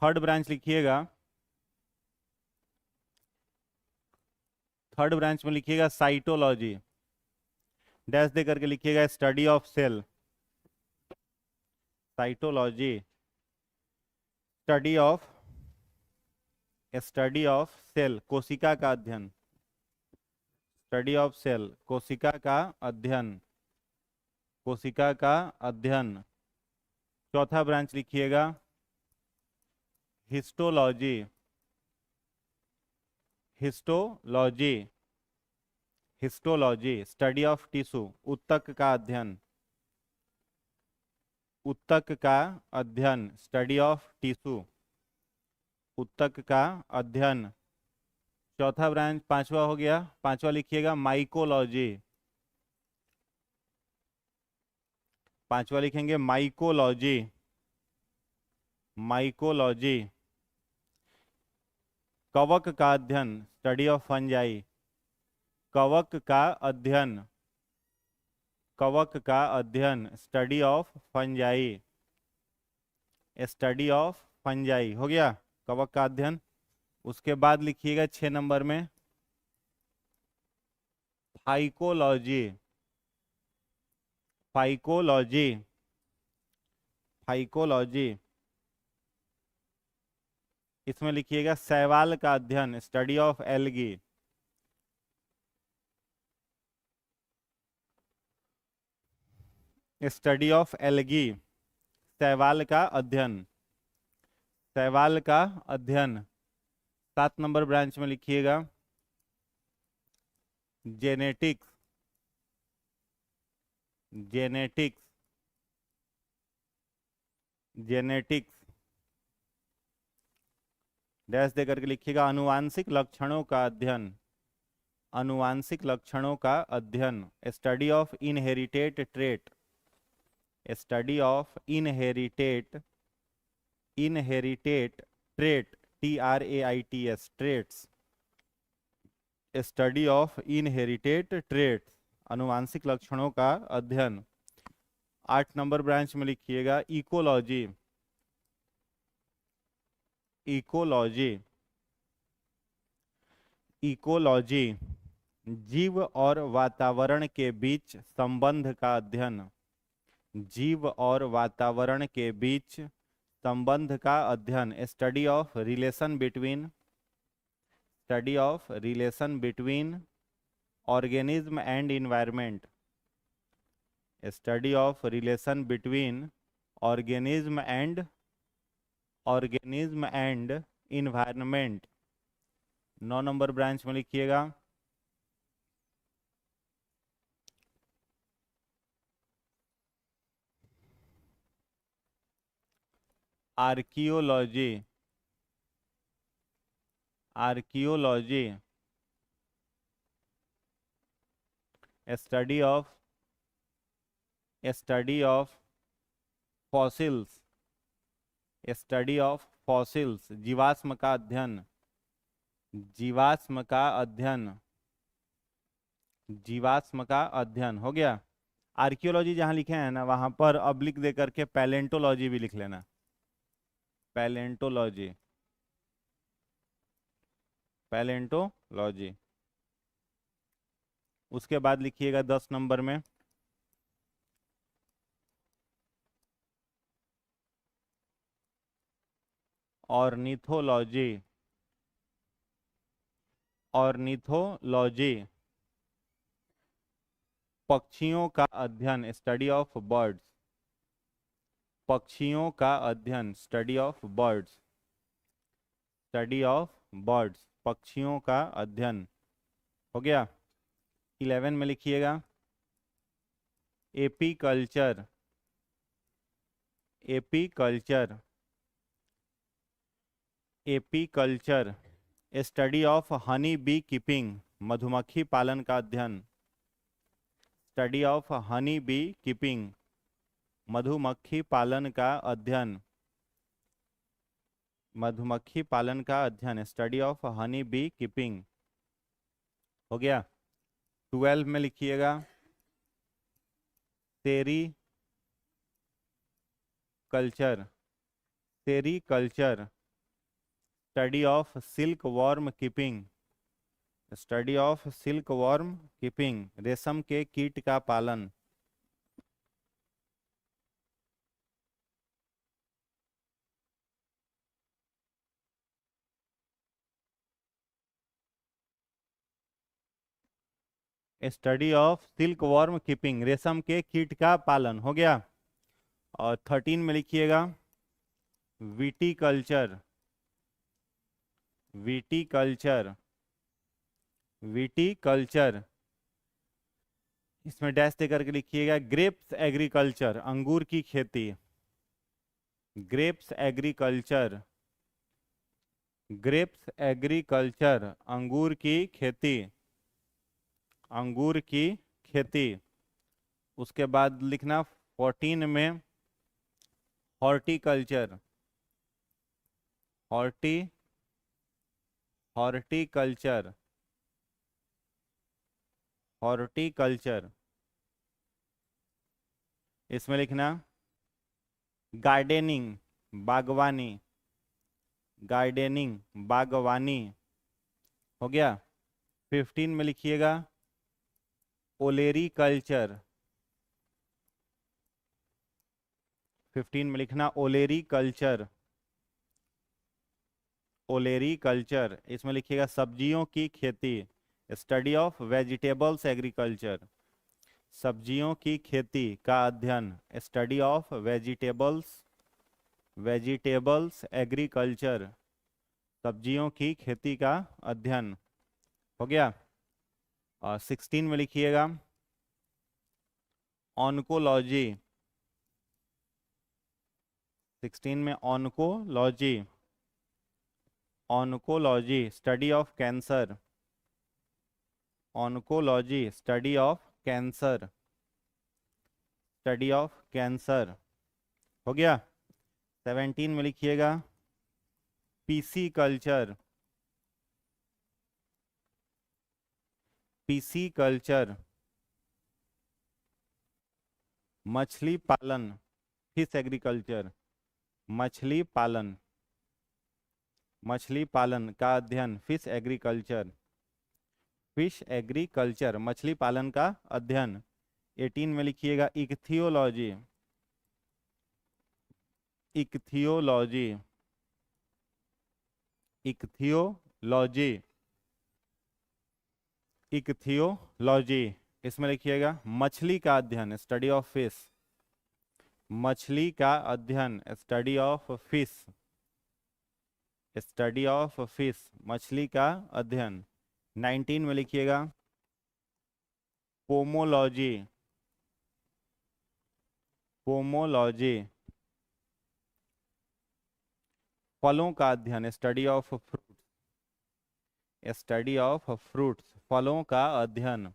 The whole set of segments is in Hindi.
थर्ड ब्रांच लिखिएगा, थर्ड ब्रांच में लिखिएगा साइटोलॉजी, डैश दे करके लिखिएगा study of cell, cytology study of cell, कोशिका का अध्ययन, स्टडी ऑफ सेल, कोशिका का अध्ययन, कोशिका का अध्ययन। चौथा ब्रांच लिखिएगा histology, histology, histology study of tissue, ऊतक का अध्ययन, ऊतक का अध्ययन, स्टडी ऑफ टिश्यू, ऊतक का अध्ययन। चौथा ब्रांच पांचवा हो गया, पांचवा लिखिएगा माइकोलॉजी, पांचवा लिखेंगे माइकोलॉजी, माइकोलॉजी कवक का अध्ययन, स्टडी ऑफ फंजाई, कवक का अध्ययन, कवक का अध्ययन, study of fungi, study of fungi हो गया कवक का अध्ययन। उसके बाद लिखिएगा 6 नंबर में फाइकोलॉजी, फाइकोलॉजी, फाइकोलॉजी इसमें लिखिएगा शैवाल का अध्ययन, study of algae, study of algae, शैवाल का अध्ययन, शैवाल का अध्ययन। 7 नंबर ब्रांच में लिखिएगा जेनेटिक्स, जेनेटिक्स, जेनेटिक्स डैश दे करके लिखिएगा आनुवांशिक लक्षणों का अध्ययन, आनुवांशिक लक्षणों का अध्ययन, study of inherited trait, study of inherited, inherited trait, TRAITS traits, study of inherited traits, आनुवांशिक लक्षणों का अध्ययन। 8 नंबर ब्रांच में लिखिएगा इकोलॉजी, इकोलॉजी, इकोलॉजी जीव और वातावरण के बीच संबंध का अध्ययन, जीव और वातावरण के बीच संबंध का अध्ययन, study of relation between, study of relation between organism and environment, study of relation between organism and, organism and environment. 9 number branch में लिखिएगा archaeology, archaeology study of, study of fossils, study of fossils जीवाश्म का अध्ययन, जीवाश्म का अध्ययन, जीवाश्म का अध्ययन हो गया। आर्कियोलॉजी जहां लिखे हैं ना वहां पर अब लिख दे करके पैलेंटोलॉजी भी लिख लेना, पैलेंटोलॉजी, पैलेंटोलॉजी। उसके बाद लिखिएगा 10 नंबर में ऑर्निथोलॉजी, ऑर्निथोलॉजी पक्षियों का अध्ययन, स्टडी ऑफ बर्ड्स, पक्षियों का अध्ययन, study of birds, study of birds पक्षियों का अध्ययन हो गया। 11 में लिखिएगा apiculture, apiculture, apiculture study of honey bee keeping, मधुमक्खी पालन का अध्ययन, study of honey bee keeping, मधुमक्खी पालन का अध्ययन, मधुमक्खी पालन का अध्ययन, study of honey bee keeping हो गया। 12 में लिखिएगा sericulture, sericulture study of silkworm keeping, study of silkworm keeping, रेशम के कीट का पालन। Study of silkworm keeping, रेशम के कीट का पालन हो गया। और 13 में लिखिएगा विटीकल्चर, विटीकल्चर, विटीकल्चर, इसमें डैश दे करके लिखिएगा ग्रेप्स एग्रीकल्चर, अंगूर की खेती, ग्रेप्स एग्रीकल्चर, ग्रेप्स एग्रीकल्चर, अंगूर की खेती, अंगूर की खेती। उसके बाद लिखना 14 में हॉर्टिकल्चर, हॉर्टिकल्चर, हॉर्टिकल्चर, इसमें लिखना गार्डनिंग, बागवानी, गार्डनिंग, बागवानी हो गया। 15 में लिखिएगा ओलेरी कल्चर, 15 में लिखना ओलेरी कल्चर, ओलेरी कल्चर, इसमें लिखिएगा सब्जियों की खेती, स्टडी ऑफ वेजिटेबल्स एग्रीकल्चर, सब्जियों की खेती का अध्ययन, study of vegetables, vegetables agriculture, सब्जियों की खेती का अध्ययन हो गया। और 16 में लिखिएगा ऑन्कोलॉजी, 16 में oncology, oncology, study of cancer, oncology, study of cancer, study of cancer हो गया। 17 में लिखिएगा पीसी कल्चर, पीसी कल्चर, मछली पालन, फिश एग्रीकल्चर, मछली पालन, मछली पालन का अध्ययन, फिश एग्रीकल्चर, फिश एग्रीकल्चर, मछली पालन का अध्ययन। 18 में लिखिएगा इक्थियोलॉजी, इक्थियोलॉजी, इक्थियोलॉजी, इक्थियोलॉजी, इसमें लिखिएगा मछली का अध्ययन, स्टडी ऑफ फिश, मछली का अध्ययन, study of fish, study of fish, मछली का अध्ययन। 19 में लिखिएगा पोमोलॉजी, पोमोलॉजी, फलों का अध्ययन, study of fruits, study of fruits, फलों का अध्ययन,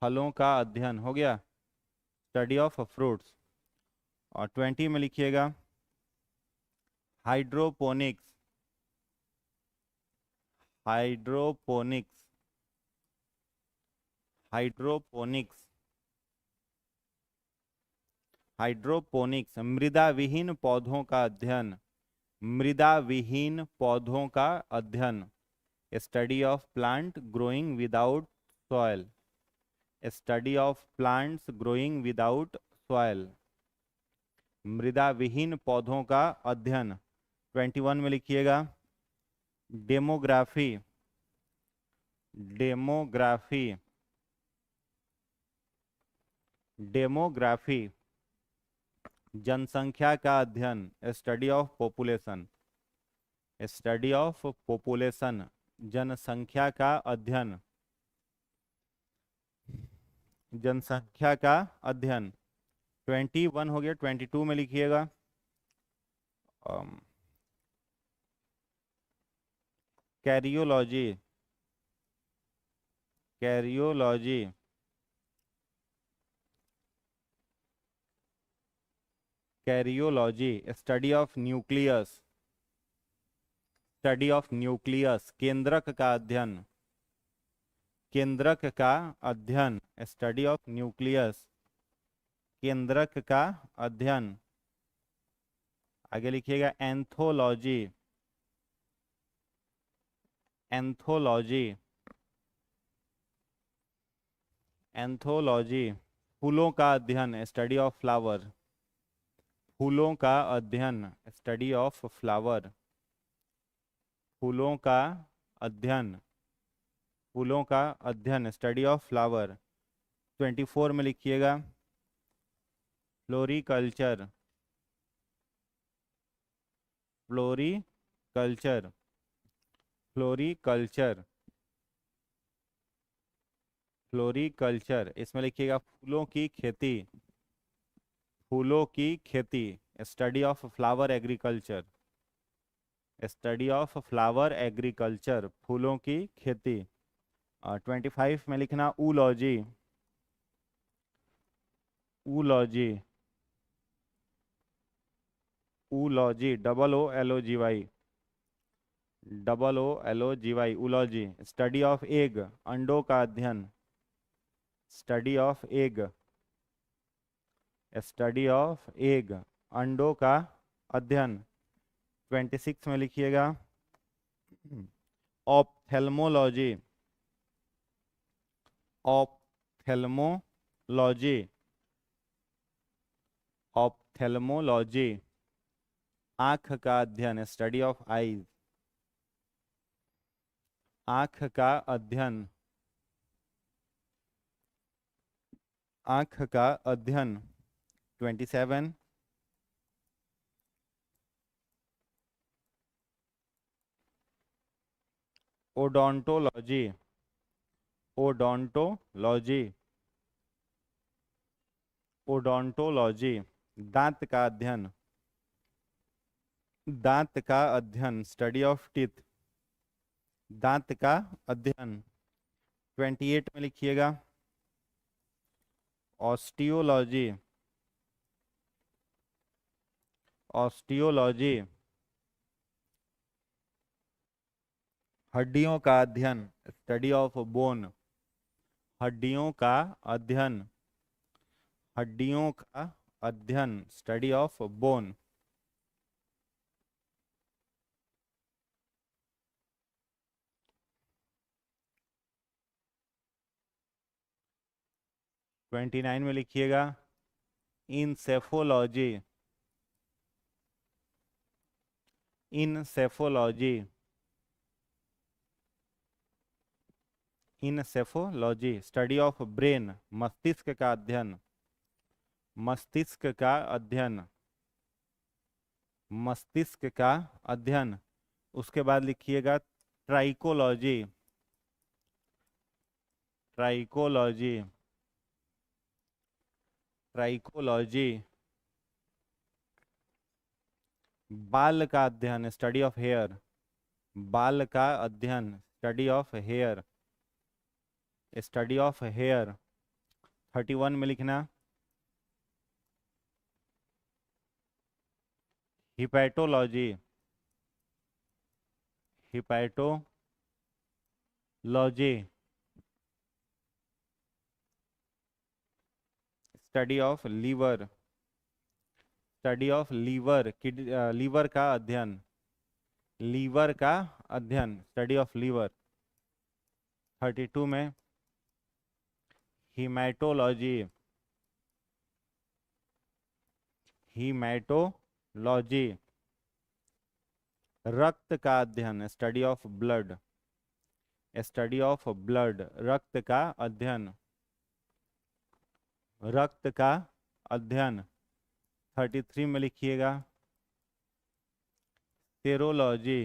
फलों का अध्ययन हो गया, स्टडी ऑफ फ्रूट्स। और 20 में लिखिएगा हाइड्रोपोनिक्स, हाइड्रोपोनिक्स, हाइड्रोपोनिक्स, हाइड्रोपोनिक्स, मृदा विहीन पौधों का अध्ययन, मृदा विहीन पौधों का अध्ययन, study of plant growing without soil, study of plants growing without soil, मृदा विहीन पौधों का अध्ययन। 21 में लिखिएगा डेमोग्राफी, डेमोग्राफी, डेमोग्राफी, जनसंख्या का अध्ययन, study of population, study of population, जनसंख्या का अध्ययन, जनसंख्या का अध्ययन। 21 हो गया। 22 में लिखिएगा karyology, karyology, karyology, study of nucleus, study of nucleus, केंद्रक का अध्ययन, केंद्रक का अध्ययन, स्टडी ऑफ न्यूक्लियस, केंद्रक का अध्ययन। आगे लिखिएगा एंथोलॉजी, एंथोलॉजी, एंथोलॉजी फूलों का अध्ययन, स्टडी ऑफ फ्लावर, फूलों का अध्ययन, स्टडी ऑफ फ्लावर, फूलों का अध्ययन, फूलों का अध्ययन, स्टडी ऑफ फ्लावर। 24 में लिखिएगा फ्लोरिकल्चर, फ्लोरिकल्चर, फ्लोरिकल्चर, फ्लोरिकल्चर, इसमें लिखिएगा फूलों की खेती, फूलों की खेती, study of flower agriculture, study of flower agriculture, फूलों की खेती। 25 में लिखना oology, oology, oology, OOLOGY, OOLOGY, oology, study of egg, अंडों का अध्ययन, study of egg, study of egg, अंडों का अध्ययन। 26 में लिखिएगा ऑप्थेल्मोलॉजी, ऑप्थेल्मोलॉजी, ऑप्थेल्मोलॉजी, आंख का अध्ययन, स्टडी ऑफ आईज, आंख का अध्ययन, आंख का अध्ययन। 27 ओडोंटोलॉजी, ओडोंटोलॉजी, ओडोंटोलॉजी, दांत का अध्ययन, दांत का अध्ययन, स्टडी ऑफ टीथ, दांत का अध्ययन। 28 में लिखिएगा ऑस्टियोलॉजी, ऑस्टियोलॉजी, हड्डियों का अध्ययन, स्टडी ऑफ बोन, हड्डियों का अध्ययन, हड्डियों का अध्ययन, स्टडी ऑफ बोन। ट्वेंटी 29 में लिखिएगा इंसेफोलॉजी, इंसेफोलॉजी, इंसेफोलॉजी, स्टडी ऑफ ब्रेन, मस्तिष्क का अध्ययन, मस्तिष्क का अध्ययन, मस्तिष्क का अध्ययन। उसके बाद लिखिएगा ट्राइकोलॉजी, ट्राइकोलॉजी, ट्राइकोलॉजी, बाल का अध्ययन, स्टडी ऑफ हेयर, बाल का अध्ययन, study of hair, study of hair. 31 में लिखना hepatology, hepatology, study of liver, study of liver, liver का अध्ययन, लीवर का अध्ययन, स्टडी ऑफ लीवर। 32 में हीमेटोलॉजी, हीमेटोलॉजी, रक्त का अध्ययन, study of blood, study of blood, रक्त का अध्ययन, रक्त का अध्ययन। 33 में लिखिएगा सेरोलॉजी,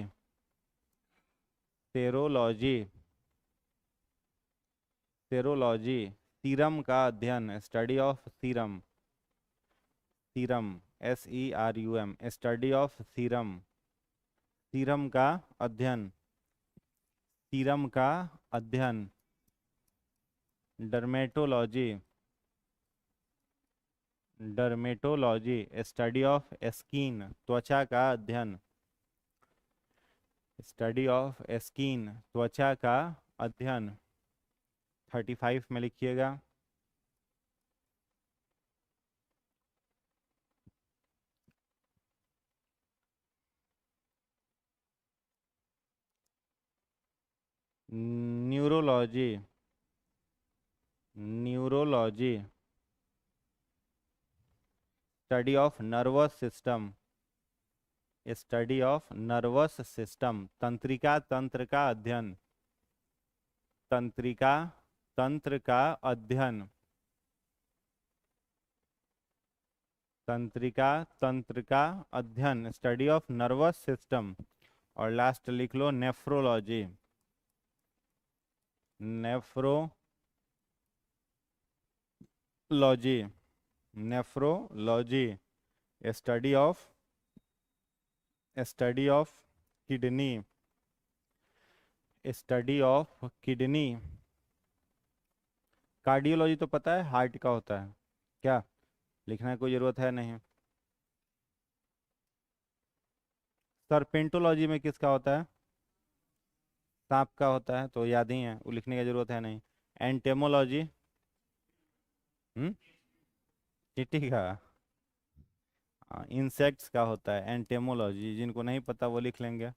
सेरोलॉजी, सेरोलॉजी, सीरम का अध्ययन, study of serum, serum, SERUM, study of serum, serum का अध्ययन, सीरम का अध्ययन। Dermatology, dermatology, study of skin, त्वचा का अध्ययन, स्टडी ऑफ स्किन, त्वचा का अध्ययन। 35 में लिखिएगा neurology, neurology, study of nervous system, study of nervous system, तंत्रिका, तंत्र का अध्ययन, तंत्रिका, तंत्र का अध्ययन, तंत्रिका, तंत्र का अध्ययन, स्टडी ऑफ नर्वस सिस्टम। और लास्ट लिख लो nephrology, nephrology, nephrology, study of kidney, study of kidney. Cardiology तो पता है हार्ट का होता है, क्या लिखने की कोई जरूरत है नहीं। सर्पेंटोलॉजी में किसका होता है? सांप का होता है, तो याद ही है, वो लिखने की जरूरत है नहीं। एंटेमोलॉजी, चींटी का, इंसेक्ट्स का होता है एंटेमोलॉजी, जिनको नहीं पता वो लिख लेंगे।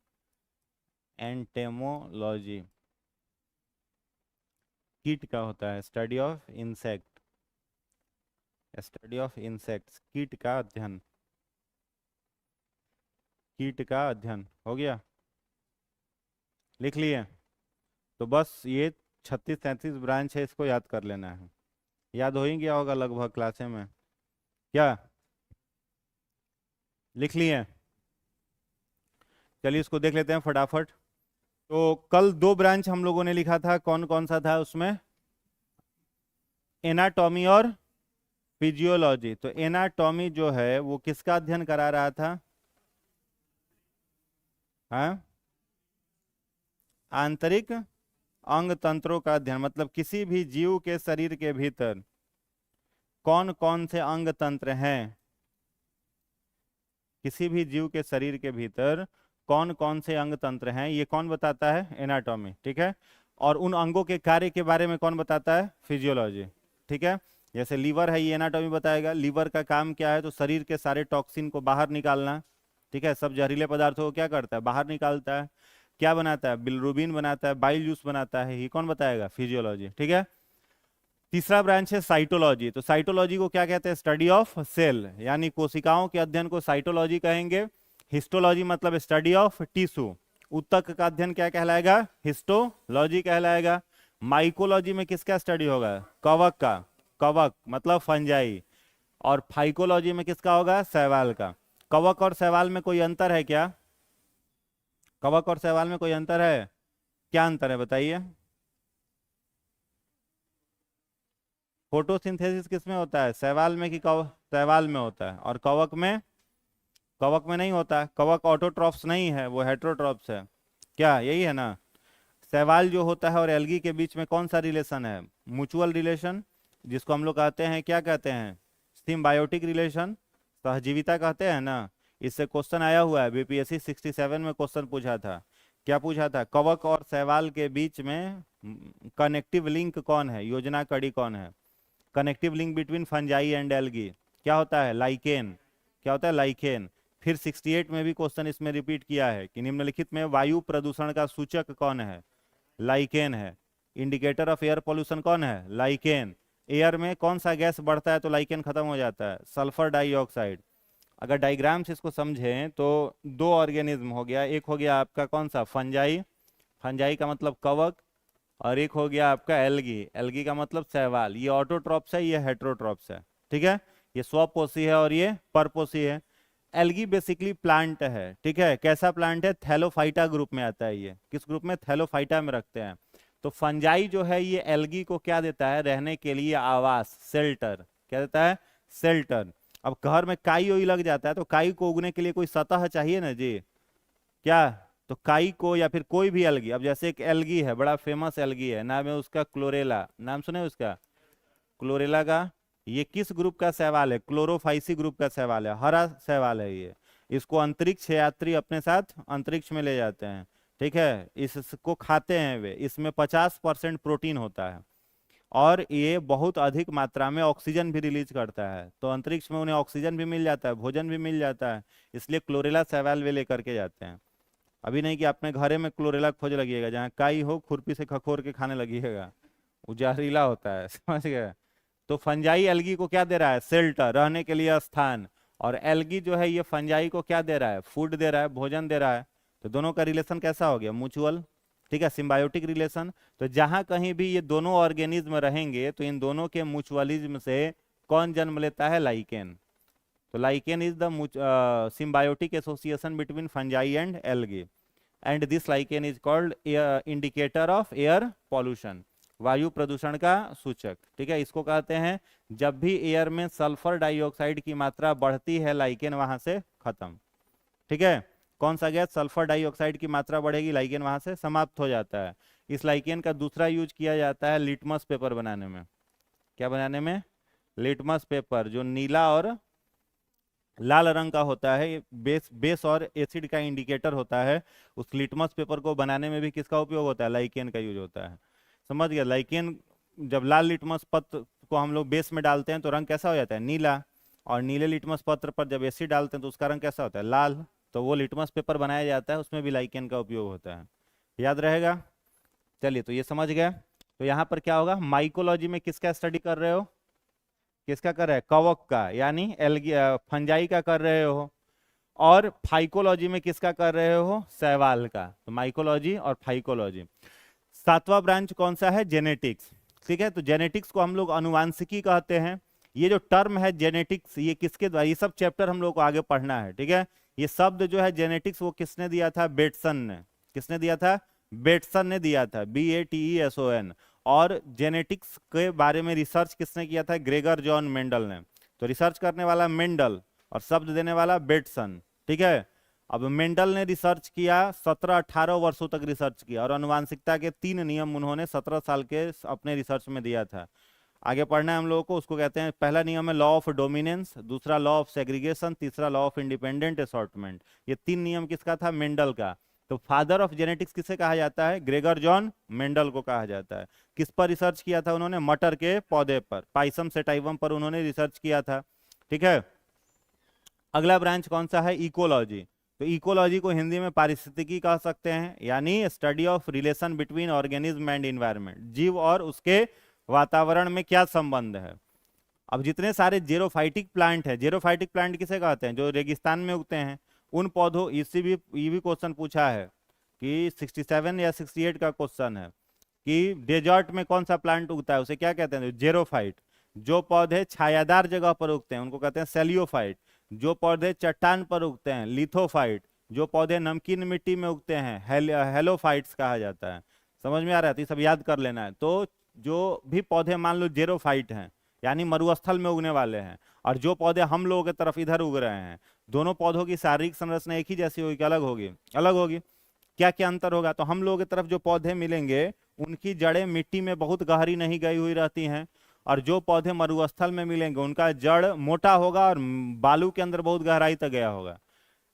एंटेमोलॉजी कीट का होता है, study of insect, study of insects, कीट का अध्ययन, कीट का अध्ययन। हो गया, लिख लिए? तो बस ये 36-37 ब्रांच है, इसको याद कर लेना है। याद हो ही गया होगा लगभग क्लासे में, क्या लिख लिए? चलिए इसको देख लेते हैं फटाफट। तो कल 2 ब्रांच हम लोगों ने लिखा था, कौन कौन सा था उसमें? एनाटॉमी और फिजियोलॉजी। तो एनाटॉमी जो है वो किसका अध्ययन करा रहा था? हाँ, आंतरिक अंग तंत्रों का अध्ययन, मतलब किसी भी जीव के शरीर के भीतर कौन कौन से अंग तंत्र हैं, किसी भी जीव के शरीर के भीतर कौन कौन से अंग तंत्र हैं, ये कौन बताता है? एनाटॉमी, ठीक है। और उन अंगों के कार्य के बारे में कौन बताता है? फिजियोलॉजी, ठीक है। जैसे लीवर है, ये एनाटॉमी बताएगा, लीवर का काम क्या है? तो शरीर के सारे टॉक्सिन को बाहर निकालना, ठीक है, सब जहरीले पदार्थों को क्या करता है? बाहर निकालता है। क्या बनाता है? बिलरुबिन बनाता है, बाइल जूस बनाता है, ये कौन बताएगा? फिजियोलॉजी, ठीक है। तीसरा ब्रांच है साइटोलॉजी। तो साइटोलॉजी को क्या कहते हैं? स्टडी ऑफ सेल, यानी कोशिकाओं के अध्ययन को साइटोलॉजी कहेंगे। हिस्टोलॉजी मतलब स्टडी ऑफ टिश्यू, ऊतक का अध्ययन क्या कहलाएगा? हिस्टोलॉजी कहलाएगा। माइकोलॉजी में किसका स्टडी होगा? कवक का, कवक मतलब फंजाई। और फाइकोलॉजी में किसका होगा? शैवाल का। कवक और शैवाल में कोई अंतर है क्या? कवक और शैवाल में कोई अंतर है? क्या अंतर है बताइए? फोटोसिंथेसिस किस में होता है? शैवाल में कि शैवाल में होता है। और कवक में? कवक में नहीं होता। कवक ऑटोट्रॉप्स नहीं है, वो हेट्रोट्रॉप्स है। क्या यही है ना? शैवाल जो होता है और एल्गी के बीच में कौन सा रिलेशन है? म्यूचुअल रिलेशन, जिसको हम लोग कहते हैं, क्या कहते हैं? सिम्बायोटिक रिलेशन, सहजीविता कहते हैं ना। इससे क्वेश्चन आया हुआ है, बीपीएससी 67 में क्वेश्चन पूछा था। क्या पूछा था? कवक और शैवाल के बीच में कनेक्टिव लिंक कौन है, योजना कड़ी कौन है? Connective link between fungi and algae क्या होता है? लाइकेन। क्या होता है? लाइकेन। फिर 68 में भी क्वेश्चन इसमें रिपीट किया है कि निम्नलिखित में वायु प्रदूषण का सूचक कौन है? लाइकेन है। इंडिकेटर ऑफ एयर पोल्यूशन कौन है? लाइकेन। एयर में कौन सा गैस बढ़ता है तो लाइकेन खत्म हो जाता है? Sulphur dioxide. अगर डायग्राम से इसको समझें तो 2 ऑर्गेनिज्म हो गया, एक हो गया आपका कौन सा? फंजाई, फंजाई का मतलब कवक, और एक हो गया आपका एल्गी, एल्गी का मतलब शैवाल। ये ऑटोट्रॉप्स है, ये हेट्रोट्रॉप्स है, ठीक है। ये स्वपोषी है और ये परपोषी है। एल्गी बेसिकली प्लांट है, ठीक है। कैसा प्लांट है? थैलोफाइटा ग्रुप में आता है। ये किस ग्रुप में? थैलोफाइटा में रखते हैं। तो फंजाई जो है ये एल्गी को क्या देता है? रहने के लिए आवास, सेल्टर। क्या देता है? सेल्टर। अब घर में काई ओई लग जाता है तो काई को उगने के लिए कोई सतह चाहिए ना जी, क्या? तो काई को या फिर कोई भी एल्गी, अब जैसे एक एल्गी है, बड़ा फेमस एल्गी है, नाम है उसका क्लोरेला, नाम सुने उसका? क्लोरेला का। ये किस ग्रुप का शैवाल है? क्लोरोफाइसी ग्रुप का शैवाल है, हरा शैवाल है ये। इसको अंतरिक्ष यात्री अपने साथ अंतरिक्ष में ले जाते हैं, ठीक है। इसको खाते हैं वे, इसमें 50% प्रोटीन होता है और ये बहुत अधिक मात्रा में ऑक्सीजन भी रिलीज करता है। तो अंतरिक्ष में उन्हें ऑक्सीजन भी मिल जाता है, भोजन भी मिल जाता है, इसलिए क्लोरेला शैवाल वे लेकर के जाते हैं। अभी नहीं कि अपने घरे में क्लोरेला खोज लगिएगा, जहाँ काई हो खुरपी से खखोर के खाने लगिएगा, वो जहरीला होता है। समझ गए? तो फंजाई एल्गी को क्या दे रहा है? शेल्टर, रहने के लिए स्थान। और एल्गी जो है ये फंजाई को क्या दे रहा है? फूड दे रहा है, भोजन दे रहा है। तो दोनों का रिलेशन कैसा हो गया? म्यूचुअल, ठीक है, सिम्बायोटिक रिलेशन। तो जहां कहीं भी ये दोनों ऑर्गेनिज्म रहेंगे तो इन दोनों के म्यूचुअलिज्म से कौन जन्म लेता है? लाइकेन। तो lichen is the symbiotic association between fungi and algae, and this lichen is called indicator of air pollution, वायु प्रदूषण का सूचक। ठीक है, इसको कहते हैं जब भी एयर में सल्फर डाइऑक्साइड की मात्रा बढ़ती है, लाइकेन वहां से खत्म। ठीक है, कौन सा गैस? सल्फर डाइऑक्साइड की मात्रा बढ़ेगी, लाइकेन वहां से समाप्त हो जाता है। इस लाइकेन का दूसरा यूज किया जाता है लिटमस पेपर बनाने में। क्या बनाने में? लिटमस पेपर, जो नीला और लाल रंग का होता है, बेस और एसिड का इंडिकेटर होता है। उस लिटमस पेपर को बनाने में भी किसका उपयोग होता है? लाइकेन का यूज होता है। समझ गया? लाइकेन, जब लाल लिटमस पत्र को हम लोग बेस में डालते हैं तो रंग कैसा हो जाता है? नीला। और नीले लिटमस पत्र पर जब एसिड डालते हैं तो उसका रंग कैसा होता है? लाल। तो वो लिटमस पेपर बनाया जाता है, उसमें भी लाइकेन का उपयोग होता है। याद रहेगा? चलिए, तो ये समझ गए। तो यहाँ पर क्या होगा? माइकोलॉजी में किसका स्टडी कर रहे हो? किसका कर रहे हैं? कवक का, यानी एल्गी फंजाई का कर रहे हो। और फाइकोलॉजी में किसका कर रहे हो? शैवाल का। तो माइकोलॉजी और फाइकोलॉजी। सातवां ब्रांच कौन सा है? जेनेटिक्स। ठीक है, तो जेनेटिक्स को हम लोग अनुवांशिकी कहते हैं। ये जो टर्म है जेनेटिक्स, ये किसके द्वारा? ये सब चैप्टर हम लोग को आगे पढ़ना है। ठीक है, ये शब्द जो है जेनेटिक्स, वो किसने दिया था? बेटसन ने। किसने दिया था? बेटसन ने दिया था, BATESON। और जेनेटिक्स के बारे में रिसर्च किसने किया था? ग्रेगर जॉन मेंडल ने। तो रिसर्च करने वाला मेंडल और शब्द देने वाला बेटसन। ठीक है, अब मेंडल ने रिसर्च किया, 17-18 वर्षों तक रिसर्च किया, और अनुवांशिकता के 3 नियम उन्होंने 17 साल के अपने रिसर्च में दिया था। आगे पढ़ना है हम लोगों को, उसको कहते हैं, पहला नियम है लॉ ऑफ डोमिनेंस, दूसरा लॉ ऑफ सेग्रीगेशन, तीसरा लॉ ऑफ इंडिपेंडेंट असॉर्टमेंट। ये 3 नियम किसका था? मेंडल का। तो फादर ऑफ जेनेटिक्स किसे कहा जाता है? ग्रेगर जॉन मेंडल को कहा जाता है। किस पर रिसर्च किया था उन्होंने? मटर के पौधे पर, पाइसम सेटाइवम पर उन्होंने रिसर्च किया था। ठीक है, अगला ब्रांच कौन सा है? इकोलॉजी। तो इकोलॉजी को हिंदी में पारिस्थितिकी कह सकते हैं, यानी study of relation between organism and environment, जीव और उसके वातावरण में क्या संबंध है। अब जितने सारे जेरोफाइटिक प्लांट है, जेरोफाइटिक प्लांट किसे कहते हैं? जो रेगिस्तान में उगते हैं, उन पौधों, इसी भी ये भी क्वेश्चन पूछा है कि 67 या 68 का क्वेश्चन है कि डेजर्ट में कौन सा प्लांट उगता है, उसे क्या कहते हैं? जेरोफाइट। जो पौधे छायादार जगह पर उगते हैं उनको कहते हैं सेलियोफाइट। जो पौधे चट्टान पर उगते हैं, लिथोफाइट। जो पौधे नमकीन मिट्टी में उगते हैं, हेलोफाइट्स कहा जाता है। समझ में आ रहा है? तो ये सब याद कर लेना है। तो जो भी पौधे मान लो जेरोफाइट हैं, यानी मरुस्थल में उगने वाले हैं, और जो पौधे हम लोगों की तरफ इधर उग रहे हैं, दोनों पौधों की शारीरिक संरचना एक ही जैसी होगी कि अलग होगी? अलग होगी। क्या क्या अंतर होगा? तो हम लोगों की तरफ जो पौधे मिलेंगे उनकी जड़ें मिट्टी में बहुत गहरी नहीं गई हुई रहती हैं, और जो पौधे मरुस्थल में मिलेंगे उनका जड़ मोटा होगा और बालू के अंदर बहुत गहराई तक गया होगा।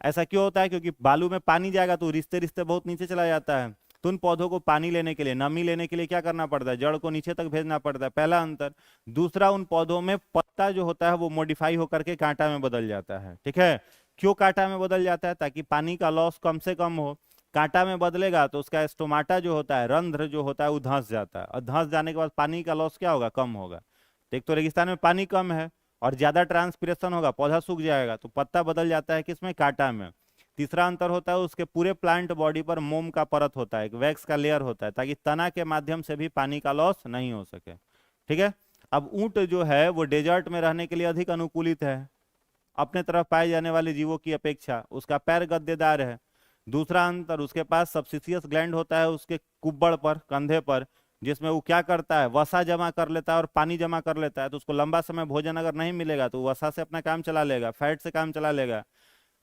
ऐसा क्यों होता है? क्योंकि बालू में पानी जाएगा तो रिश्ते रिश्ते बहुत नीचे चला जाता है। तो उन पौधों को पानी लेने के लिए, नमी लेने के लिए क्या करना पड़ता है? जड़ को नीचे तक भेजना पड़ता है, पहला अंतर। दूसरा, उन पौधों में पत्ता जो होता है वो मॉडिफाई होकर के कांटा में बदल जाता है। ठीक है, क्यों कांटा में बदल जाता है? ताकि पानी का लॉस कम से कम हो। कांटा में बदलेगा तो उसका स्टोमाटा जो होता है, रंध्र जो होता है, वो धंस जाता है, और धंस जाने के बाद पानी का लॉस क्या होगा? कम होगा। तो एक तो रेगिस्तान में पानी कम है और ज्यादा ट्रांसपिरेशन होगा, पौधा सूख जाएगा, तो पत्ता बदल जाता है किसमें? कांटा में। तीसरा अंतर होता है उसके पूरे प्लांट बॉडी पर मोम का परत होता है, एक वैक्स का लेयर होता है, ताकि तना के माध्यम से भी पानी का लॉस नहीं हो सके। ठीक है, अब ऊंट जो है वो डेजर्ट में रहने के लिए अधिक अनुकूलित है अपने तरफ पाए जाने वाले जीवों की अपेक्षा। उसका पैर गद्देदार है। दूसरा अंतर, उसके पास सब्सिशियस ग्लैंड होता है उसके कुब्बड़ पर, कंधे पर, जिसमें वो क्या करता है? वसा जमा कर लेता है और पानी जमा कर लेता है। तो उसको लंबा समय भोजन अगर नहीं मिलेगा तो वसा से अपना काम चला लेगा, फैट से काम चला लेगा,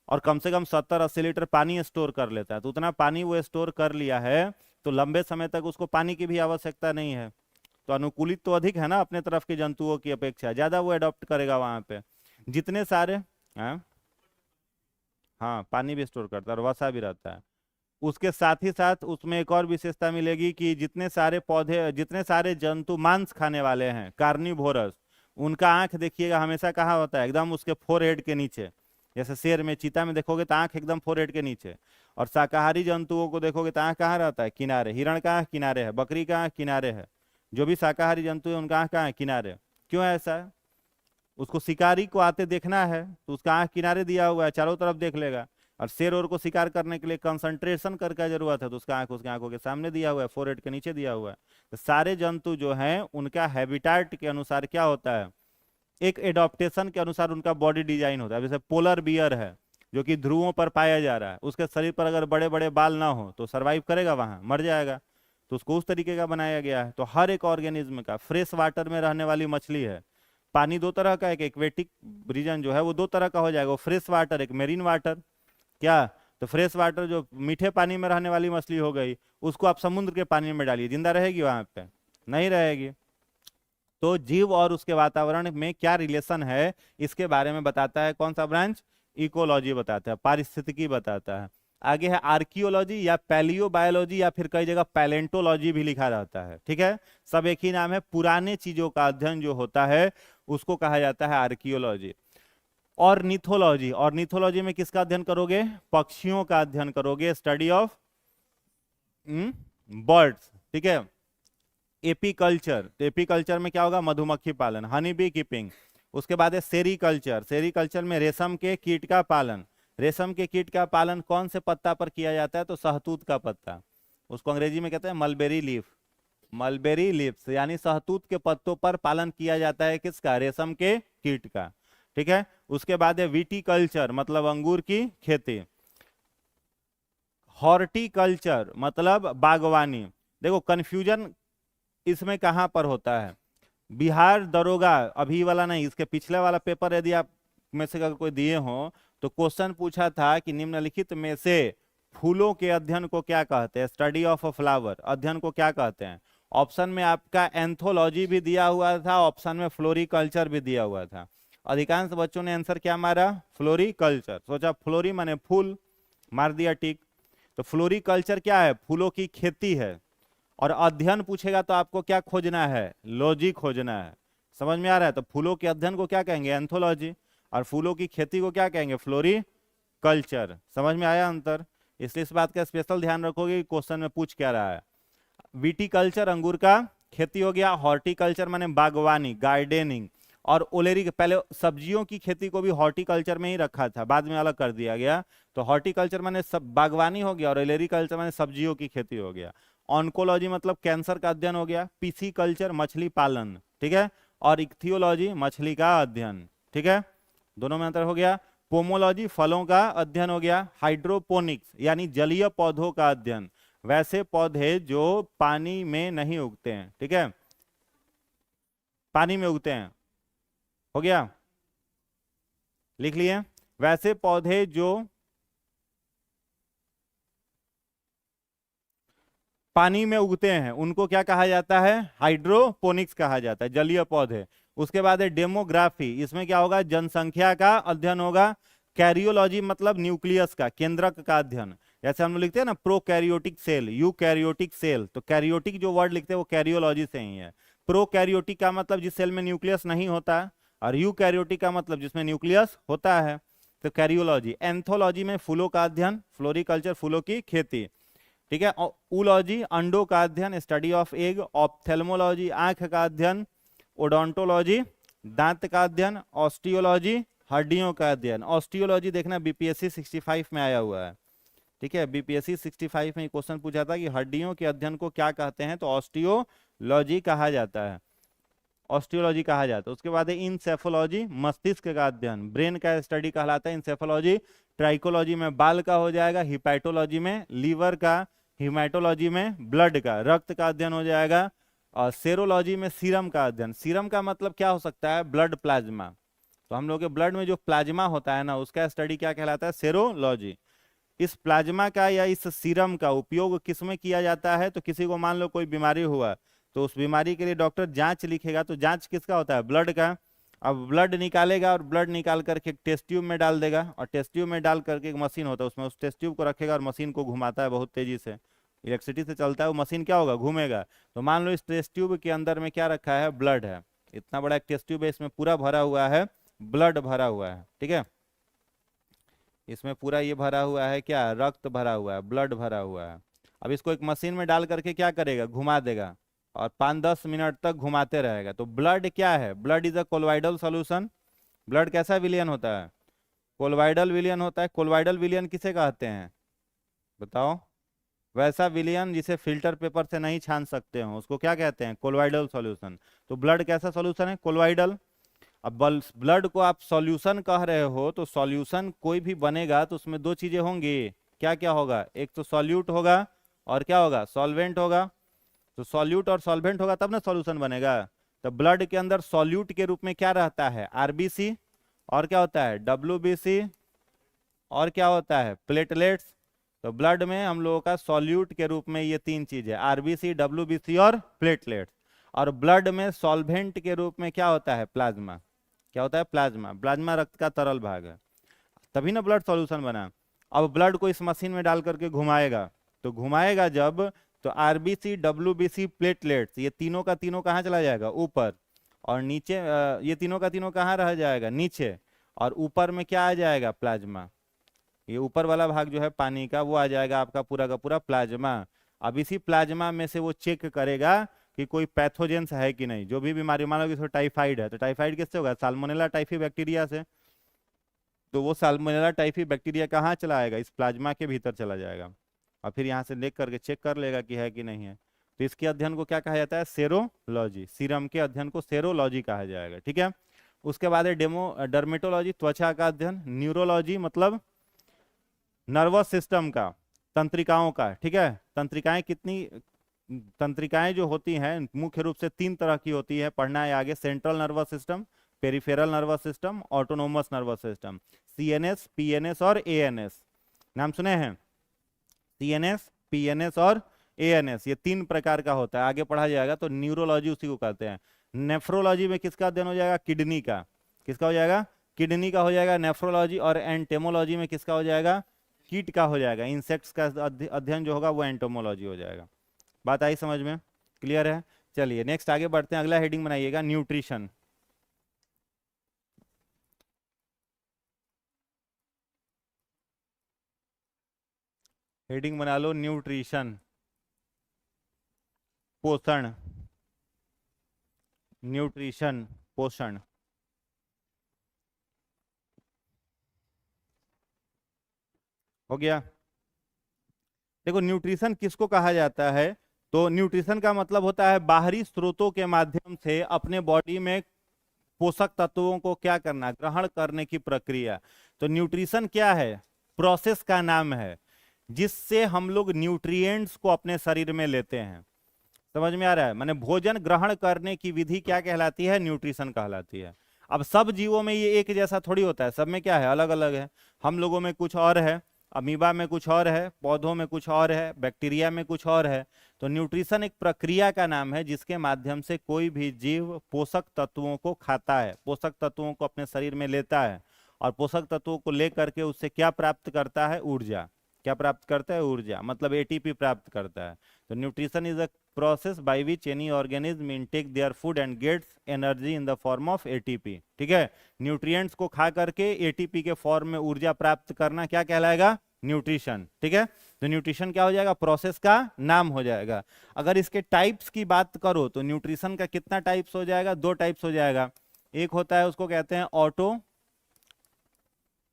और कम से कम 70-80 लीटर पानी स्टोर कर लेता है। तो उतना पानी वो स्टोर कर लिया है तो लंबे समय तक उसको पानी की भी आवश्यकता नहीं है। तो अनुकूलित तो अधिक है ना अपने तरफ के जंतुओं की अपेक्षा, ज्यादा वो अडॉप्ट करेगा वहां पे। जितने सारे, हाँ हाँ, पानी भी स्टोर करता है और वसा भी रहता है। उसके साथ ही साथ उसमें एक और विशेषता मिलेगी कि जितने सारे पौधे, जितने सारे जंतु मांस खाने वाले हैं, कार्निवोरस, उनका आंख देखिएगा हमेशा कहाँ होता है? एकदम उसके फोरहेड के नीचे। जैसे शेर में, चीता में देखोगे तो आंख एकदम फोरहेड के नीचे। और शाकाहारी जंतुओं को देखोगे तो आँख कहाँ रहता है, किनारे। हिरण का आँख किनारे है, बकरी का आँख किनारे है, जो भी शाकाहारी जंतु है उनका आँख कहाँ है, किनारे। क्यों ऐसा है? उसको शिकारी को आते देखना है तो उसका आँख किनारे दिया हुआ है, चारों तरफ देख लेगा। और शेर और को शिकार करने के लिए कंसंट्रेशन करके जरूरत है तो उसका आँख उसके आंखों के सामने दिया हुआ है, फोरहेड के नीचे दिया हुआ है। तो सारे जंतु जो हैं उनका हैबिटेट के अनुसार क्या होता है, एक एडॉप्टेशन के अनुसार उनका बॉडी डिजाइन होता है। जैसे पोलर बियर है जो कि ध्रुवों पर पाया जा रहा है, उसके शरीर पर अगर बड़े बड़े बाल ना हो तो सरवाइव करेगा, वहां मर जाएगा। तो उसको उस तरीके का बनाया गया है। तो हर एक ऑर्गेनिज्म का, फ्रेश वाटर में रहने वाली मछली है, पानी दो तरह का, एक एक्वेटिक रीजन जो है वो दो तरह का हो जाएगा, फ्रेश वाटर, एक मेरीन वाटर। क्या? तो फ्रेश वाटर जो मीठे पानी में रहने वाली मछली हो गई, उसको आप समुद्र के पानी में डालिए, जिंदा रहेगी वहां पे? नहीं रहेगी। तो जीव और उसके वातावरण में क्या रिलेशन है, इसके बारे में बताता है कौन सा ब्रांच? इकोलॉजी बताता है, पारिस्थितिकी बताता है। आगे है आर्कियोलॉजी या पैलियोबायोलॉजी या फिर कई जगह पैलेंटोलॉजी भी लिखा रहता है। ठीक है, सब एक ही नाम है। पुराने चीजों का अध्ययन जो होता है उसको कहा जाता है आर्कियोलॉजी। ऑर्निथोलॉजी, ऑर्निथोलॉजी में किसका अध्ययन करोगे? पक्षियों का अध्ययन करोगे, स्टडी ऑफ बर्ड्स। ठीक है। एपीकल्चर, तो एपीकल्चर में क्या होगा? मधुमक्खी पालन, हनी बी कीपिंग। उसके बाद है सेरीकल्चर, सेरीकल्चर में रेशम के कीट का पालन। रेशम के कीट का पालन कौन से पत्ता पर किया जाता है? तो शहतूत का पत्ता, उसको अंग्रेजी में कहते हैं मलबेरी लीफ। मलबेरी लीव्स यानी शहतूत के पत्तों पर पालन किया जाता है, किसका? रेशम के कीट का। ठीक है। उसके बाद है विटीकल्चर, मतलब अंगूर की खेती। हॉर्टिकल्चर मतलब बागवानी। देखो कंफ्यूजन इसमें कहां पर होता है? बिहार दरोगा, अभी वाला नहीं, इसके पिछले वाला पेपर यदि आप में से अगर कोई दिए हो तो क्वेश्चन पूछा था कि निम्नलिखित में से फूलों के अध्ययन को क्या कहते हैं? स्टडी ऑफ अ फ्लावर, अध्ययन को क्या कहते हैं? ऑप्शन में आपका एंथोलॉजी भी दिया हुआ था, ऑप्शन में फ्लोरिकल्चर भी दिया हुआ था। अधिकांश बच्चों ने आंसर क्या मारा? फ्लोरिकल्चर। सोचा फ्लोरी माने फूल, मार दिया टिक। तो फ्लोरिकल्चर क्या है? फूलों की खेती है। और अध्ययन पूछेगा तो आपको क्या खोजना है? लॉजी खोजना है। समझ में आ रहा है? तो फूलों के अध्ययन को क्या कहेंगे? एंथोलॉजी। और फूलों की खेती को क्या कहेंगे? फ्लोरिकल्चर। समझ में आया अंतर? इसलिए इस बात का स्पेशल ध्यान रखोगे कि क्वेश्चन में पूछ क्या रहा है। विटीकल्चर अंगूर का खेती हो गया, हॉर्टिकल्चर माने बागवानी, गार्डनिंग। और ओलेरी, पहले सब्जियों की खेती को भी हॉर्टिकल्चर में ही रखा था, बाद में अलग कर दिया गया। तो हॉर्टिकल्चर माने सब बागवानी हो गया और ओलेरिकल्चर माने सब्जियों की खेती हो गया। ऑन्कोलॉजी मतलब कैंसर का अध्ययन हो गया। पिसीकल्चर मछली पालन। ठीक है। और इक्थियोलॉजी मछली का अध्ययन। ठीक है, दोनों में अंतर हो गया। पोमोलॉजी फलों का अध्ययन हो गया। हाइड्रोपोनिक्स यानी जलीय पौधों का अध्ययन, वैसे पौधे जो पानी में नहीं उगते हैं। ठीक है, पानी में उगते हैं, हो गया, लिख लिए। वैसे पौधे जो पानी में उगते हैं उनको क्या कहा जाता है? हाइड्रोपोनिक्स कहा जाता है, जलीय पौधे। उसके बाद है डेमोग्राफी, इसमें क्या होगा? जनसंख्या का अध्ययन होगा। कैरियोलॉजी मतलब न्यूक्लियस का, केंद्रक का अध्ययन। जैसे हम लोग लिखते हैं ना प्रोकैरियोटिक सेल, यूकैरियोटिक सेल, तो कैरियोटिक जो वर्ड लिखते हैं वो कैरियोलॉजी से ही है। प्रोकैरियोटिक का मतलब जिस सेल में न्यूक्लियस नहीं होता, और यूकैरियोटिक का मतलब जिसमें न्यूक्लियस होता है, तो कैरियोलॉजी। एंथोलॉजी में फूलों का अध्ययन, फ्लोरिकल्चर फूलों की खेती। ठीक है। ऊलॉजी अंडों का अध्ययन, स्टडी ऑफ एग। ऑप्थेल्मोलॉजी आंख का अध्ययन। ओडोंटोलॉजी दांत का अध्ययन। ऑस्टियोलॉजी हड्डियों का अध्ययन। ऑस्टियोलॉजी देखना बीपीएससी 65 में आया हुआ है। ठीक है, बीपीएससी 65 में क्वेश्चन पूछा था कि हड्डियों के अध्ययन को क्या कहते हैं, तो ऑस्टियोलॉजी कहा जाता है, ऑस्टियोलॉजी कहा जाता है। उसके बाद है इंसेफोलॉजी मस्तिष्क का अध्ययन, ब्रेन का स्टडी कहलाता है इंसेफोलॉजी। ट्राइकोलॉजी में बाल का हो जाएगा, हिपैटोलॉजी में लीवर का, हिमेटोलॉजी में ब्लड का, रक्त का अध्ययन हो जाएगा। और सेरोलॉजी में सीरम का अध्ययन। सीरम का मतलब क्या हो सकता है? Blood plasma. तो हम लोग के ब्लड में जो प्लाज्मा होता है ना, उसका स्टडी क्या कहलाता है? सेरोलॉजी। इस प्लाज्मा का या इस सीरम का उपयोग किस में किया जाता है? तो किसी को मान लो कोई बीमारी हुआ तो उस बीमारी के लिए डॉक्टर जांच लिखेगा, तो जांच किसका होता है? ब्लड का। अब ब्लड निकालेगा और ब्लड निकाल करके एक टेस्ट ट्यूब में डाल देगा, और टेस्ट ट्यूब में डाल करके एक मशीन होता है, उसमें उस टेस्ट ट्यूब को रखेगा और मशीन को घुमाता है बहुत तेजी से, इलेक्ट्रिसिटी से चलता है वो मशीन, क्या होगा? घूमेगा। तो मान लो इस टेस्ट ट्यूब के अंदर में क्या रखा है? ब्लड है। इतना बड़ा एक टेस्ट ट्यूब है, इसमें पूरा भरा हुआ है, ब्लड भरा हुआ है। ठीक है, इसमें पूरा ये भरा हुआ है क्या, रक्त भरा हुआ है, ब्लड भरा हुआ है। अब इसको एक मशीन में डाल करके क्या करेगा, घुमा देगा और 5-10 मिनट तक घुमाते रहेगा। तो ब्लड क्या है, blood is a colloidal solution. Blood कैसा विलियन होता है, कोलोइडल विलियन होता है। कोलोइडल विलियन किसे कहते हैं बताओ, वैसा विलियन जिसे फिल्टर पेपर से नहीं छान सकते हो उसको क्या कहते हैं, कोलोइडल सॉल्यूशन। तो ब्लड कैसा सॉल्यूशन है, कोलोइडल। अब ब्लड को आप सॉल्यूशन कह रहे हो, तो सॉल्यूशन कोई भी बनेगा तो उसमें दो चीजें होंगी। क्या क्या होगा, एक तो सॉल्यूट होगा और क्या होगा, सॉल्वेंट होगा। तो सॉल्यूट और सॉल्वेंट होगा तब ना सॉल्यूशन बनेगा। तो ब्लड के अंदर सॉल्यूट के रूप में क्या रहता है, आरबीसी, और क्या होता है, डब्ल्यूबीसी, और क्या होता है, प्लेटलेट्स। तो ब्लड में हम लोगों का सॉल्यूट के रूप में ये तीन चीज है, आरबीसी, डब्ल्यूबीसी और प्लेटलेट्स। और ब्लड में सॉल्वेंट के रूप में क्या होता है, प्लाज्मा। क्या होता है, प्लाज्मा। प्लाज्मा रक्त का तरल भाग है, तभी ना ब्लड सॉल्यूशन बना। अब ब्लड को इस मशीन में डाल करके घुमाएगा, तो घुमाएगा जब, तो आरबीसी, डब्ल्यूबीसी, प्लेटलेट्स, ये तीनों का तीनों कहाँ चला जाएगा, ऊपर। और नीचे ये तीनों का तीनों कहाँ रह जाएगा, नीचे। और ऊपर में क्या आ जाएगा, प्लाज्मा। ये ऊपर वाला भाग जो है पानी का, वो आ जाएगा आपका पूरा का पूरा प्लाज्मा। अब इसी प्लाज्मा में से वो चेक करेगा कि कोई पैथोजेंस है कि नहीं। जो भी बीमारी, मान लो कि टाइफाइड है, तो टाइफाइड किससे होगा, साल्मोनेला टाइफी बैक्टीरिया से। तो वो साल्मोनेला टाइफी बैक्टीरिया कहाँ चला आएगा, इस प्लाज्मा के भीतर चला जाएगा। और फिर यहाँ से लेकर के चेक कर लेगा कि है कि नहीं है। तो इसके अध्ययन को क्या कहा जाता है, सेरोलॉजी। सीरम के अध्ययन को सेरोलॉजी कहा जाएगा, ठीक है। उसके बाद है डर्मेटोलॉजी, त्वचा का अध्ययन। न्यूरोलॉजी मतलब नर्वस सिस्टम का, तंत्रिकाओं का, ठीक है। तंत्रिकाएं कितनी, तंत्रिकाएं जो होती हैं मुख्य रूप से तीन तरह की होती है, पढ़ना है आगे। Central nervous system, peripheral nervous system, autonomous nervous system. CNS, PNS और एएनएस, नाम सुने हैं, सीएनएस, पीएनएस और एएनएस, ये तीन प्रकार का होता है, आगे पढ़ा जाएगा। तो न्यूरोलॉजी उसी को कहते हैं। नेफ्रोलॉजी में किसका अध्ययन हो जाएगा, किडनी का। किसका हो जाएगा, किडनी का हो जाएगा नेफ्रोलॉजी। और एंटेमोलॉजी में किसका हो जाएगा, कीट का हो जाएगा। इंसेक्ट्स का अध्ययन जो होगा वो एंटोमोलॉजी हो जाएगा। बात आई समझ में, क्लियर है। चलिए नेक्स्ट आगे बढ़ते हैं, अगला हेडिंग बनाइएगा, न्यूट्रिशन। हेडिंग बना लो, न्यूट्रिशन, पोषण। न्यूट्रिशन, पोषण। हो गया। देखो न्यूट्रिशन किसको कहा जाता है, तो न्यूट्रिशन का मतलब होता है बाहरी स्रोतों के माध्यम से अपने बॉडी में पोषक तत्वों को क्या करना, ग्रहण करने की प्रक्रिया। तो न्यूट्रिशन क्या है, प्रोसेस का नाम है जिससे हम लोग न्यूट्रिएंट्स को अपने शरीर में लेते हैं। समझ में आ रहा है, माने भोजन ग्रहण करने की विधि क्या कहलाती है, न्यूट्रिशन कहलाती है। अब सब जीवों में ये एक जैसा थोड़ी होता है, सब में क्या है, अलग अलग है। हम लोगों में कुछ और है, अमीबा में कुछ और है, पौधों में कुछ और है, बैक्टीरिया में कुछ और है। तो न्यूट्रिशन एक प्रक्रिया का नाम है जिसके माध्यम से कोई भी जीव पोषक तत्वों को खाता है, पोषक तत्वों को अपने शरीर में लेता है। और पोषक तत्वों को लेकर के उससे क्या प्राप्त करता है, ऊर्जा। क्या प्राप्त करता है, ऊर्जा, मतलब एटीपी प्राप्त करता है। तो nutrition is a process by which any organism intake their food and gets energy in the form of ATP, ठीक है। न्यूट्रिएंट्स को खा करके एटीपी के फॉर्म में ऊर्जा प्राप्त करना क्या कहलाएगा, न्यूट्रिशन, ठीक है। तो न्यूट्रिशन क्या हो जाएगा, प्रोसेस का नाम हो जाएगा। अगर इसके टाइप्स की बात करो तो न्यूट्रिशन का कितना टाइप्स हो जाएगा, दो टाइप्स हो जाएगा। एक होता है उसको कहते हैं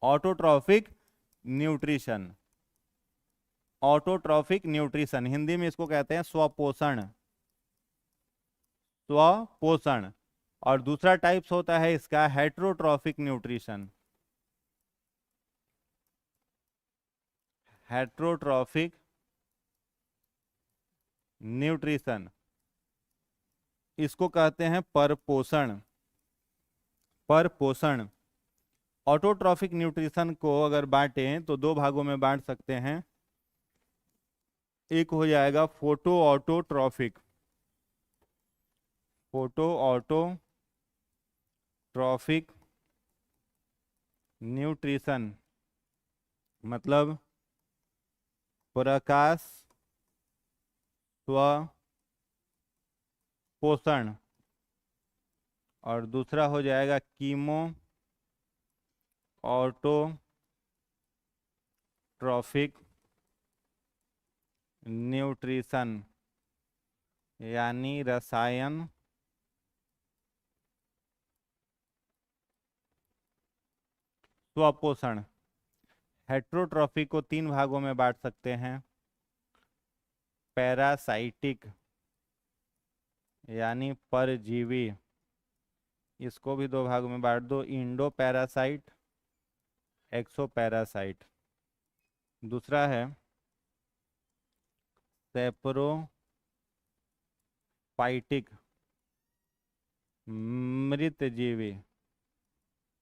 autotrophic nutrition. Autotrophic nutrition, Hindi में इसको कहते हैं स्वपोषण, स्वपोषण। और दूसरा टाइप्स होता है इसका हेट्रोट्रॉफिक न्यूट्रिशन। हेट्रोट्रॉफिक न्यूट्रिशन, इसको कहते हैं परपोषण, परपोषण। ऑटोट्रॉफिक न्यूट्रिशन को अगर बांटें तो दो भागों में बांट सकते हैं। एक हो जाएगा photo autotrophic, photo autotrophic nutrition मतलब प्रकाश स्वपोषण। और दूसरा हो जाएगा कीमो ऑटोट्रॉफिक ट्रॉफिक न्यूट्रिशन यानी रसायन स्वपोषण। हेट्रोट्रॉफी को 3 भागों में बांट सकते हैं, पैरासाइटिक यानी परजीवी, इसको भी 2 भागों में बांट दो, इंडो पैरासाइट, एक्सो पैरासाइट। दूसरा है सेप्रोफाइटिक मृतजीवी,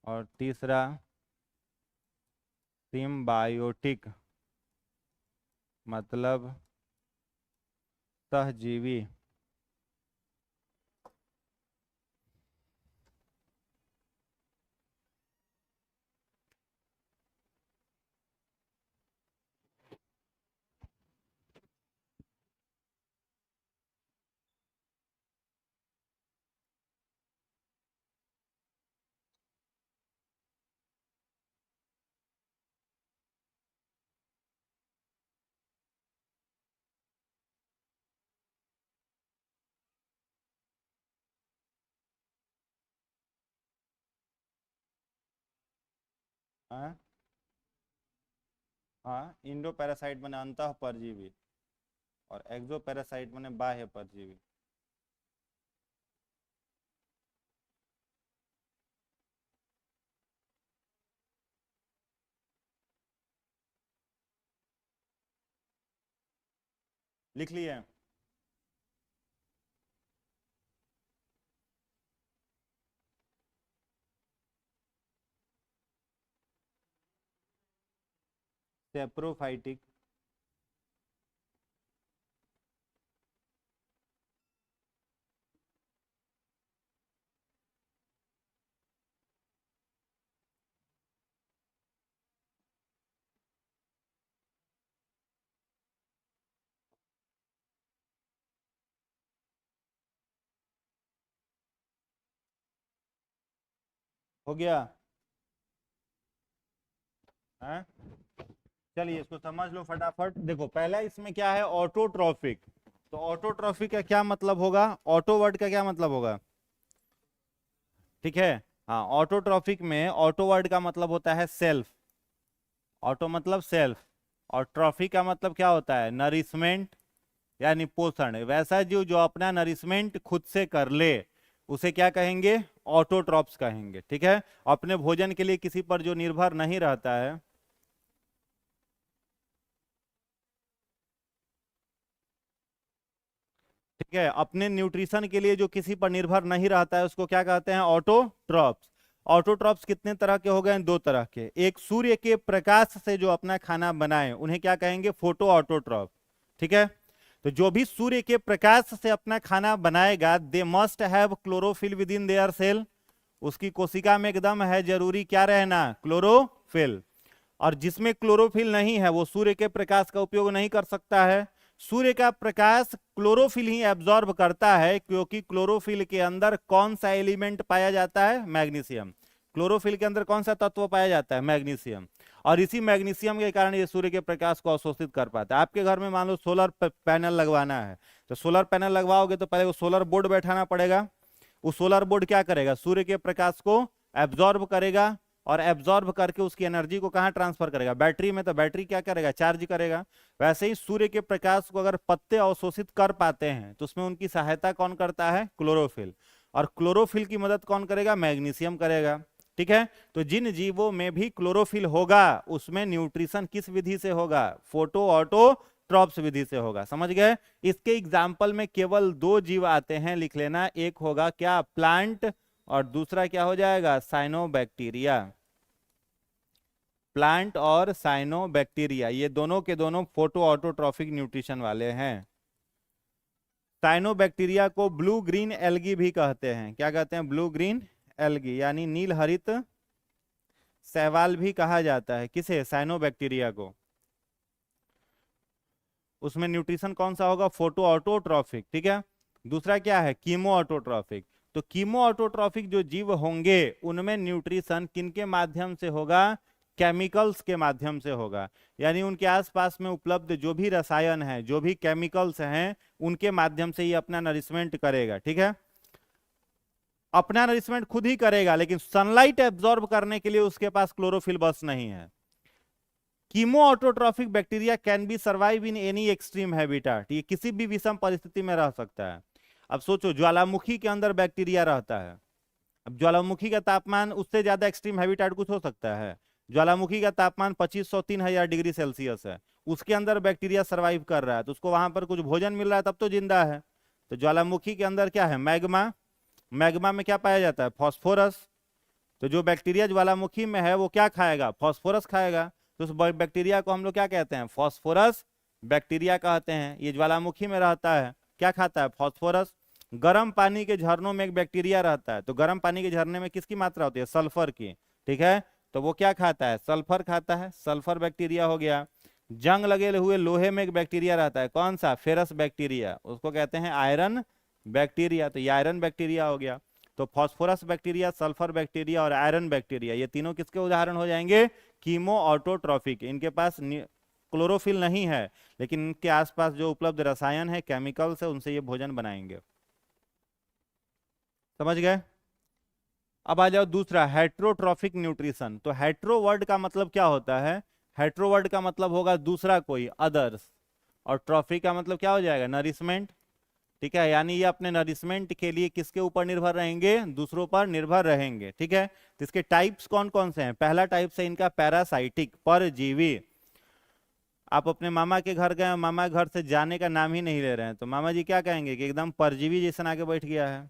और तीसरा सिम्बायोटिक मतलब सहजीवी। हाँ हाँ, इंडो पैरासाइट माने अंतः परजीवी और एक्सो पैरासाइट माने बाह्य परजीवी। लिख लिए? सेप्रोफाइटिक हो गया? हाँ, चलिए इसको समझ लो फटाफट। देखो पहला इसमें क्या है, ऑटोट्रॉफिक। तो ऑटोट्रॉफिक का क्या मतलब होगा, ऑटो वर्ड का क्या मतलब होगा? ठीक है, हाँ, ऑटोट्रॉफिक में ऑटो वर्ड का मतलब होता है सेल्फ। ऑटो मतलब सेल्फ, और ट्रॉफी का मतलब क्या होता है, नरिशमेंट यानी पोषण। वैसा जीव जो अपना नरिशमेंट खुद से कर ले उसे क्या कहेंगे, ऑटोट्रॉप्स कहेंगे। ठीक है, अपने भोजन के लिए किसी पर जो निर्भर नहीं रहता है, ठीक है, अपने न्यूट्रिशन के लिए जो किसी पर निर्भर नहीं रहता है उसको क्या कहते हैं, ऑटोट्रॉप्स। ऑटोट्रॉप्स कितने तरह के हो गए हैं, 2 तरह के। एक सूर्य के प्रकाश से जो अपना खाना बनाए उन्हें क्या कहेंगे, फोटो ऑटोट्रॉप। ठीक है, तो जो भी सूर्य के प्रकाश से अपना खाना बनाएगा, they must have chlorophyll within their cell. उसकी कोशिका में एकदम है जरूरी क्या रहना, क्लोरोफिल। और जिसमें क्लोरोफिल नहीं है वो सूर्य के प्रकाश का उपयोग नहीं कर सकता है। सूर्य का प्रकाश क्लोरोफिल ही एब्जॉर्ब करता है, क्योंकि क्लोरोफिल के अंदर कौन सा एलिमेंट पाया जाता है, मैग्नीशियम। क्लोरोफिल के अंदर कौन सा तत्व पाया जाता है, मैग्नीशियम। और इसी मैग्नीशियम के कारण ये सूर्य के प्रकाश को अवशोषित कर पाता है। आपके घर में मान लो सोलर पैनल लगवाना है, तो सोलर पैनल लगवाओगे तो पहले वो सोलर बोर्ड बैठाना पड़ेगा। वो सोलर बोर्ड क्या करेगा, सूर्य के प्रकाश को एब्जॉर्ब करेगा, और एब्जॉर्ब करके उसकी एनर्जी को कहां ट्रांसफर करेगा, बैटरी में। तो बैटरी क्या करेगा, चार्ज करेगा। वैसे ही सूर्य के प्रकाश को अगर पत्ते अवशोषित कर पाते हैं तो उसमें उनकी सहायता कौन करता है, क्लोरोफिल। और क्लोरोफिल की मदद कौन करेगा, मैग्नीशियम करेगा। ठीक है, तो जिन जीवों में भी क्लोरोफिल होगा उसमें न्यूट्रिशन किस विधि से होगा, फोटो ऑटोट्रॉप्स विधि से होगा। समझ गए? इसके एग्जाम्पल में केवल 2 जीव आते हैं, लिख लेना। एक होगा क्या, प्लांट, और दूसरा क्या हो जाएगा, साइनोबैक्टीरिया। प्लांट और साइनोबैक्टीरिया, ये दोनों के दोनों फोटो ऑटोट्रॉफिक न्यूट्रिशन वाले हैं। साइनोबैक्टीरिया को ब्लू ग्रीन एल्गी भी कहते हैं। क्या कहते हैं, ब्लू ग्रीन एल्गी, यानी नील हरित शैवाल भी कहा जाता है। किसे, साइनोबैक्टीरिया को। उसमें न्यूट्रिशन कौन सा होगा, फोटो ऑटोट्रॉफिक। ठीक है, दूसरा क्या है, कीमो ऑटोट्रॉफिक। तो कीमो ऑटोट्रॉफिक जो जीव होंगे उनमें न्यूट्रिशन किनके माध्यम से होगा, केमिकल्स के माध्यम से होगा, यानी उनके आसपास में उपलब्ध जो भी रसायन है, जो भी केमिकल्स हैं, उनके माध्यम से ये अपना नरिशमेंट करेगा। ठीक है, अपना नरिशमेंट खुद ही करेगा, लेकिन सनलाइट एब्जॉर्ब करने के लिए उसके पास क्लोरोफिल बस नहीं है। Chemo autotrophic bacteria can be survive in any extreme habitat, ये किसी भी विषम परिस्थिति में रह सकता है। अब सोचो, ज्वालामुखी के अंदर बैक्टीरिया रहता है, अब ज्वालामुखी का तापमान, उससे ज्यादा एक्सट्रीम हैबिटेट कुछ हो सकता है? ज्वालामुखी का तापमान 2500-3000 डिग्री सेल्सियस है, उसके अंदर बैक्टीरिया सर्वाइव कर रहा है, तो उसको वहां पर कुछ भोजन मिल रहा है तब तो जिंदा है। तो ज्वालामुखी के अंदर क्या है? मैग्मा। मैग्मा में क्या पाया जाता है? फॉस्फोरस। तो जो बैक्टीरिया ज्वालामुखी में है वो क्या खाएगा? फॉस्फोरस खाएगा। तो उस बैक्टीरिया को हम लोग क्या कहते हैं? फॉस्फोरस बैक्टीरिया कहते हैं। ये ज्वालामुखी में रहता है, क्या खाता है? फॉस्फोरस। गर्म पानी के झरनों में एक बैक्टीरिया रहता है, तो गर्म पानी के झरने में किसकी मात्रा होती है? सल्फर की। ठीक है, तो वो क्या खाता है? सल्फर खाता है, सल्फर बैक्टीरिया हो गया। जंग लगे हुए लोहे में एक बैक्टीरिया रहता है, कौन सा? फेरस बैक्टीरिया, उसको कहते हैं आयरन बैक्टीरिया, तो ये आयरन बैक्टीरिया हो गया। तो फास्फोरस बैक्टीरिया, सल्फर बैक्टीरिया और आयरन बैक्टीरिया, ये तीनों किसके उदाहरण हो जाएंगे? Chemo autotrophic. इनके पास क्लोरोफिल नहीं है, लेकिन इनके आसपास जो उपलब्ध रसायन है, केमिकल्स है, उनसे ये भोजन बनाएंगे। समझ गए? अब आ जाओ दूसरा, हेट्रोट्रॉफिक न्यूट्रिशन। तो हेट्रो वर्ड का मतलब क्या होता है? हेट्रो वर्ड का मतलब होगा दूसरा कोई, अदर्स, और ट्रॉफी का मतलब क्या हो जाएगा? नरिशमेंट। ठीक है, यानी ये अपने नरिशमेंट के लिए किसके ऊपर निर्भर रहेंगे? दूसरों पर निर्भर रहेंगे। ठीक है, तो इसके टाइप्स कौन कौन से हैं? पहला टाइप से इनका पैरासाइटिक, परजीवी। आप अपने मामा के घर गए, मामा घर से जाने का नाम ही नहीं ले रहे हैं, तो मामा जी क्या कहेंगे कि एकदम परजीवी जैसा आके बैठ गया है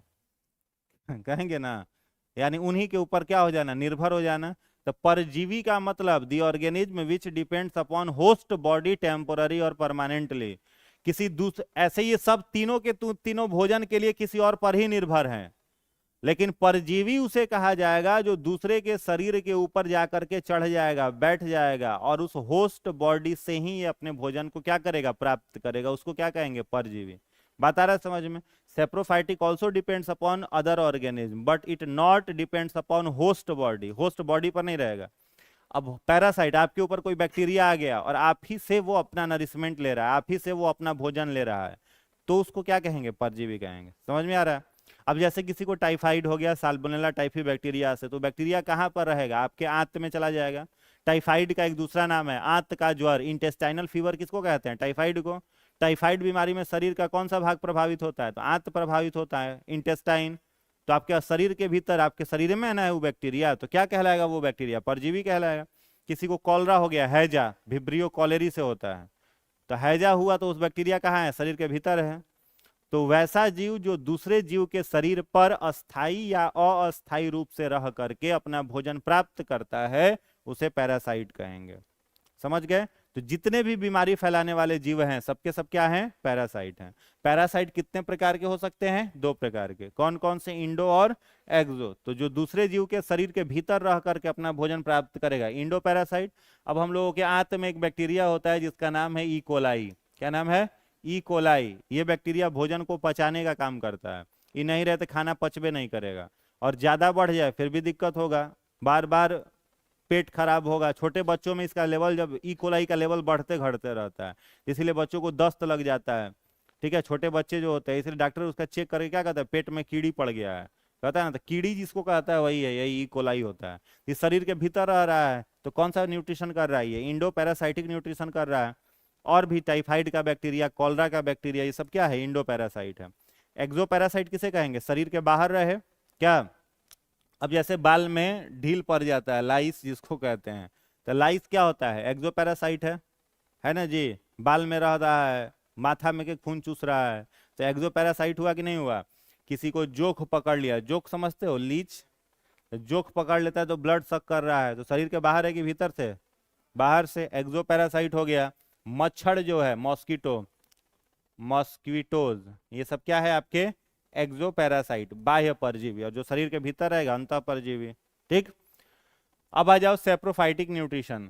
कहेंगे ना, यानी उन्हीं के ऊपर क्या हो जाना? निर्भर हो जाना। तो परजीवी का मतलब दी organism which depends upon host body temporary और परमानेंटली, किसी दूसरे, ऐसे ये सब तीनों के तीनों भोजन के लिए किसी और पर ही निर्भर हैं, लेकिन परजीवी उसे कहा जाएगा जो दूसरे के शरीर के ऊपर जाकर के चढ़ जाएगा, बैठ जाएगा, और उस होस्ट बॉडी से ही ये अपने भोजन को क्या करेगा? प्राप्त करेगा। उसको क्या कहेंगे? परजीवी। बात आ रहा है समझ में? Saprophytic also depends upon other organism but it not depends upon host body, host body पर नहीं रहेगा। अब पैरासाइट, आपके ऊपर कोई बैक्टीरिया आ गया और आप ही से वो अपना नरिशमेंट ले रहा है, आप ही से वो अपना भोजन ले रहा है, तो उसको क्या कहेंगे? परजीवी कहेंगे। समझ में आ रहा है? अब जैसे किसी को टाइफाइड हो गया साल्मोनेला टाइफी बैक्टीरिया से, तो बैक्टीरिया कहाँ पर रहेगा? आपके आंत में चला जाएगा। टाइफाइड का एक दूसरा नाम है आंत का ज्वर, इंटेस्टाइनल फीवर किसको कहते हैं? टाइफाइड को। टाइफाइड बीमारी में शरीर का कौन सा भाग प्रभावित होता है? तो आंत प्रभावित होता है, इंटेस्टाइन। तो आपके शरीर के भीतर, आपके शरीर में है ना वो बैक्टीरिया, तो क्या कहलाएगा वो बैक्टीरिया? परजीवी कहलाएगा। किसी को कॉलरा हो गया, हैजा, विब्रियो कॉलेरी से होता है, तो हैजा हुआ तो उस बैक्टीरिया कहाँ है? शरीर के भीतर है। तो वैसा जीव जो दूसरे जीव के शरीर पर अस्थाई या अस्थाई रूप से रह करके अपना भोजन प्राप्त करता है, उसे पैरासाइट कहेंगे। समझ गए? तो जितने भी बीमारी फैलाने वाले जीव हैं, सबके सब क्या हैं? पैरासाइट हैं। पैरासाइट कितने प्रकार के हो सकते हैं? 2 प्रकार के। कौन कौन से? इंडो और एक्सो। तो जो दूसरे जीव के शरीर के भीतर रह करके अपना भोजन प्राप्त करेगा, इंडो पैरासाइट। अब हम लोगों के आंत में एक बैक्टीरिया होता है जिसका नाम है ई कोलाई। क्या नाम है? E coli. ये बैक्टीरिया भोजन को पचाने का काम करता है, ये नहीं रहते खाना पचबे नहीं करेगा, और ज्यादा बढ़ जाए फिर भी दिक्कत होगा, बार बार पेट खराब होगा। छोटे बच्चों में इसका लेवल, जब ई कोलाई का लेवल बढ़ते घटते रहता है, इसीलिए बच्चों को दस्त लग जाता है। ठीक है, छोटे बच्चे जो होते हैं, इसलिए डॉक्टर उसका चेक करके क्या कहता है? पेट में कीड़ी पड़ गया है, कहता है ना। तो कीड़ी जिसको कहता है वही है, यही ई कोलाई होता है। इस शरीर के भीतर रह रहा है, तो कौन सा न्यूट्रिशन कर रहा है? ये इंडो पैरासाइटिक न्यूट्रिशन कर रहा है। और भी टाइफाइड का बैक्टीरिया, कॉलरा का बैक्टीरिया, ये सब क्या है? इंडो पैरासाइट है। एक्सो पैरासाइट किसे कहेंगे? शरीर के बाहर रहे क्या? अब जैसे बाल में ढील पड़ जाता है, लाइस जिसको कहते हैं, तो लाइस क्या होता है? एक्सो पैरासाइट है ना जी। बाल में रह रहा है, माथा में के खून चूस रहा है, तो एक्सो पैरासाइट हुआ कि नहीं हुआ? किसी को जोक पकड़ लिया, जोक समझते हो? लीच, जोक पकड़ लेता है तो ब्लड सक कर रहा है, तो शरीर के बाहर है कि भीतर से? बाहर से, एक्सो पैरासाइट हो गया। मच्छर जो है, मॉस्किटो, मॉस्किटोज, ये सब क्या है आपके? एक्सो पैरासाइट, बाह्य परजीवी, और जो शरीर के भीतर रहेगा अंत परजीवी। ठीक। अब आ जाओ saprophytic nutrition.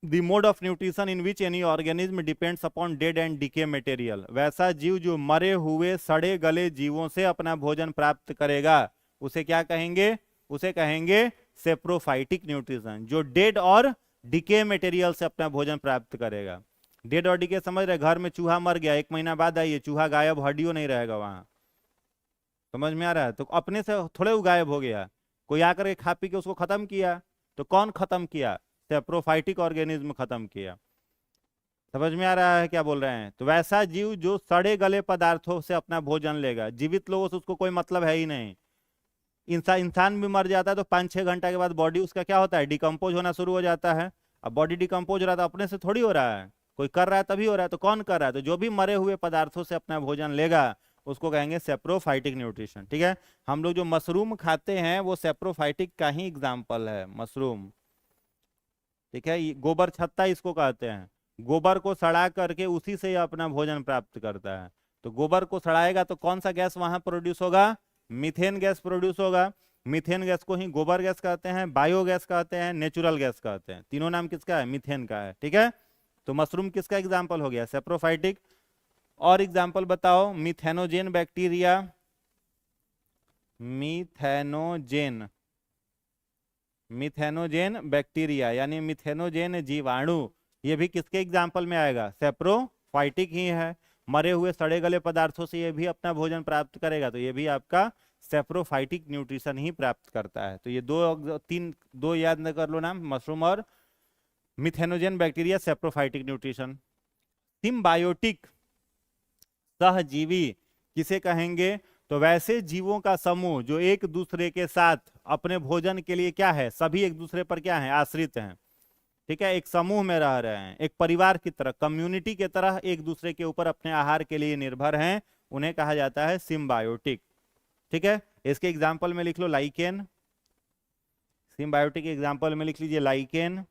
The mode of nutrition in which any organism depends upon dead and decay material. वैसा जीव जो मरे हुए सड़े गले जीवों से अपना भोजन प्राप्त करेगा, उसे क्या कहेंगे? उसे कहेंगे सेप्रोफाइटिक न्यूट्रिशन, जो डेड और डिके मटेरियल से अपना भोजन प्राप्त करेगा। डेड और डिके समझ रहे, घर में चूहा मर गया, 1 महीना बाद आइए चूहा गायब, हड्डियों नहीं रहेगा वहां, समझ में आ रहा है? तो अपने से थोड़े वो गायब हो गया, कोई आकर के खा पी के उसको खत्म किया। तो कौन खत्म किया? सेप्रोफाइटिक ऑर्गेनिज्म खत्म किया। समझ में आ रहा है क्या बोल रहे हैं? तो वैसा जीव जो सड़े गले पदार्थों से अपना भोजन लेगा, जीवित लोगों से उसको कोई मतलब है ही नहीं। इंसान भी मर जाता है तो 5-6 घंटा के बाद बॉडी उसका क्या होता है, डिकम्पोज होना शुरू हो जाता है। अब बॉडी डिकम्पोज हो रहा है तो अपने से थोड़ी हो रहा है, कोई कर रहा है तभी हो रहा है। तो कौन कर रहा है? तो जो भी मरे हुए पदार्थों से अपना भोजन लेगा उसको कहेंगे सेप्रोफाइटिक न्यूट्रिशन। ठीक है, हम लोग जो मशरूम खाते हैं वो सेप्रोफाइटिक का ही एग्जाम्पल है, मशरूम। ठीक है, गोबर छत्ता इसको कहते हैं। गोबर को सड़ा करके उसी से ये अपना भोजन प्राप्त करता है। तो गोबर को सड़ाएगा तो कौन सा गैस वहां प्रोड्यूस होगा? मीथेन गैस प्रोड्यूस होगा। मीथेन गैस को ही गोबर गैस कहते हैं, बायोगैस कहते हैं, नेचुरल गैस कहते हैं। तीनों नाम किसका है? मीथेन का है। ठीक है, तो मशरूम किसका एग्जाम्पल हो गया? सेप्रोफाइटिक। और एग्जाम्पल बताओ, मिथेनोजेन बैक्टीरिया, मिथेनोजेन, मिथेनोजेन बैक्टीरिया यानी मिथेनोजेन जीवाणु, ये भी किसके एग्जाम्पल में आएगा? सेप्रोफाइटिक ही है। मरे हुए सड़े गले पदार्थों से ये भी अपना भोजन प्राप्त करेगा, तो ये भी आपका सेप्रोफाइटिक न्यूट्रिशन ही प्राप्त करता है। तो ये दो याद न कर लो नाम, मशरूम और मिथेनोजेन बैक्टीरिया, सेप्रोफाइटिक न्यूट्रिशन। सिम्बायोटिक सहजीवी किसे कहेंगे? तो वैसे जीवों का समूह जो एक दूसरे के साथ अपने भोजन के लिए क्या है, सभी एक दूसरे पर क्या है? आश्रित हैं। ठीक है, एक समूह में रह रहे हैं, एक परिवार की तरह, कम्युनिटी की तरह एक दूसरे के ऊपर अपने आहार के लिए निर्भर हैं, उन्हें कहा जाता है सिम्बायोटिक। ठीक है, इसके एग्जाम्पल में लिख लो लाइकेन। सिम्बायोटिक एग्जाम्पल में लिख लीजिए लाइकेन,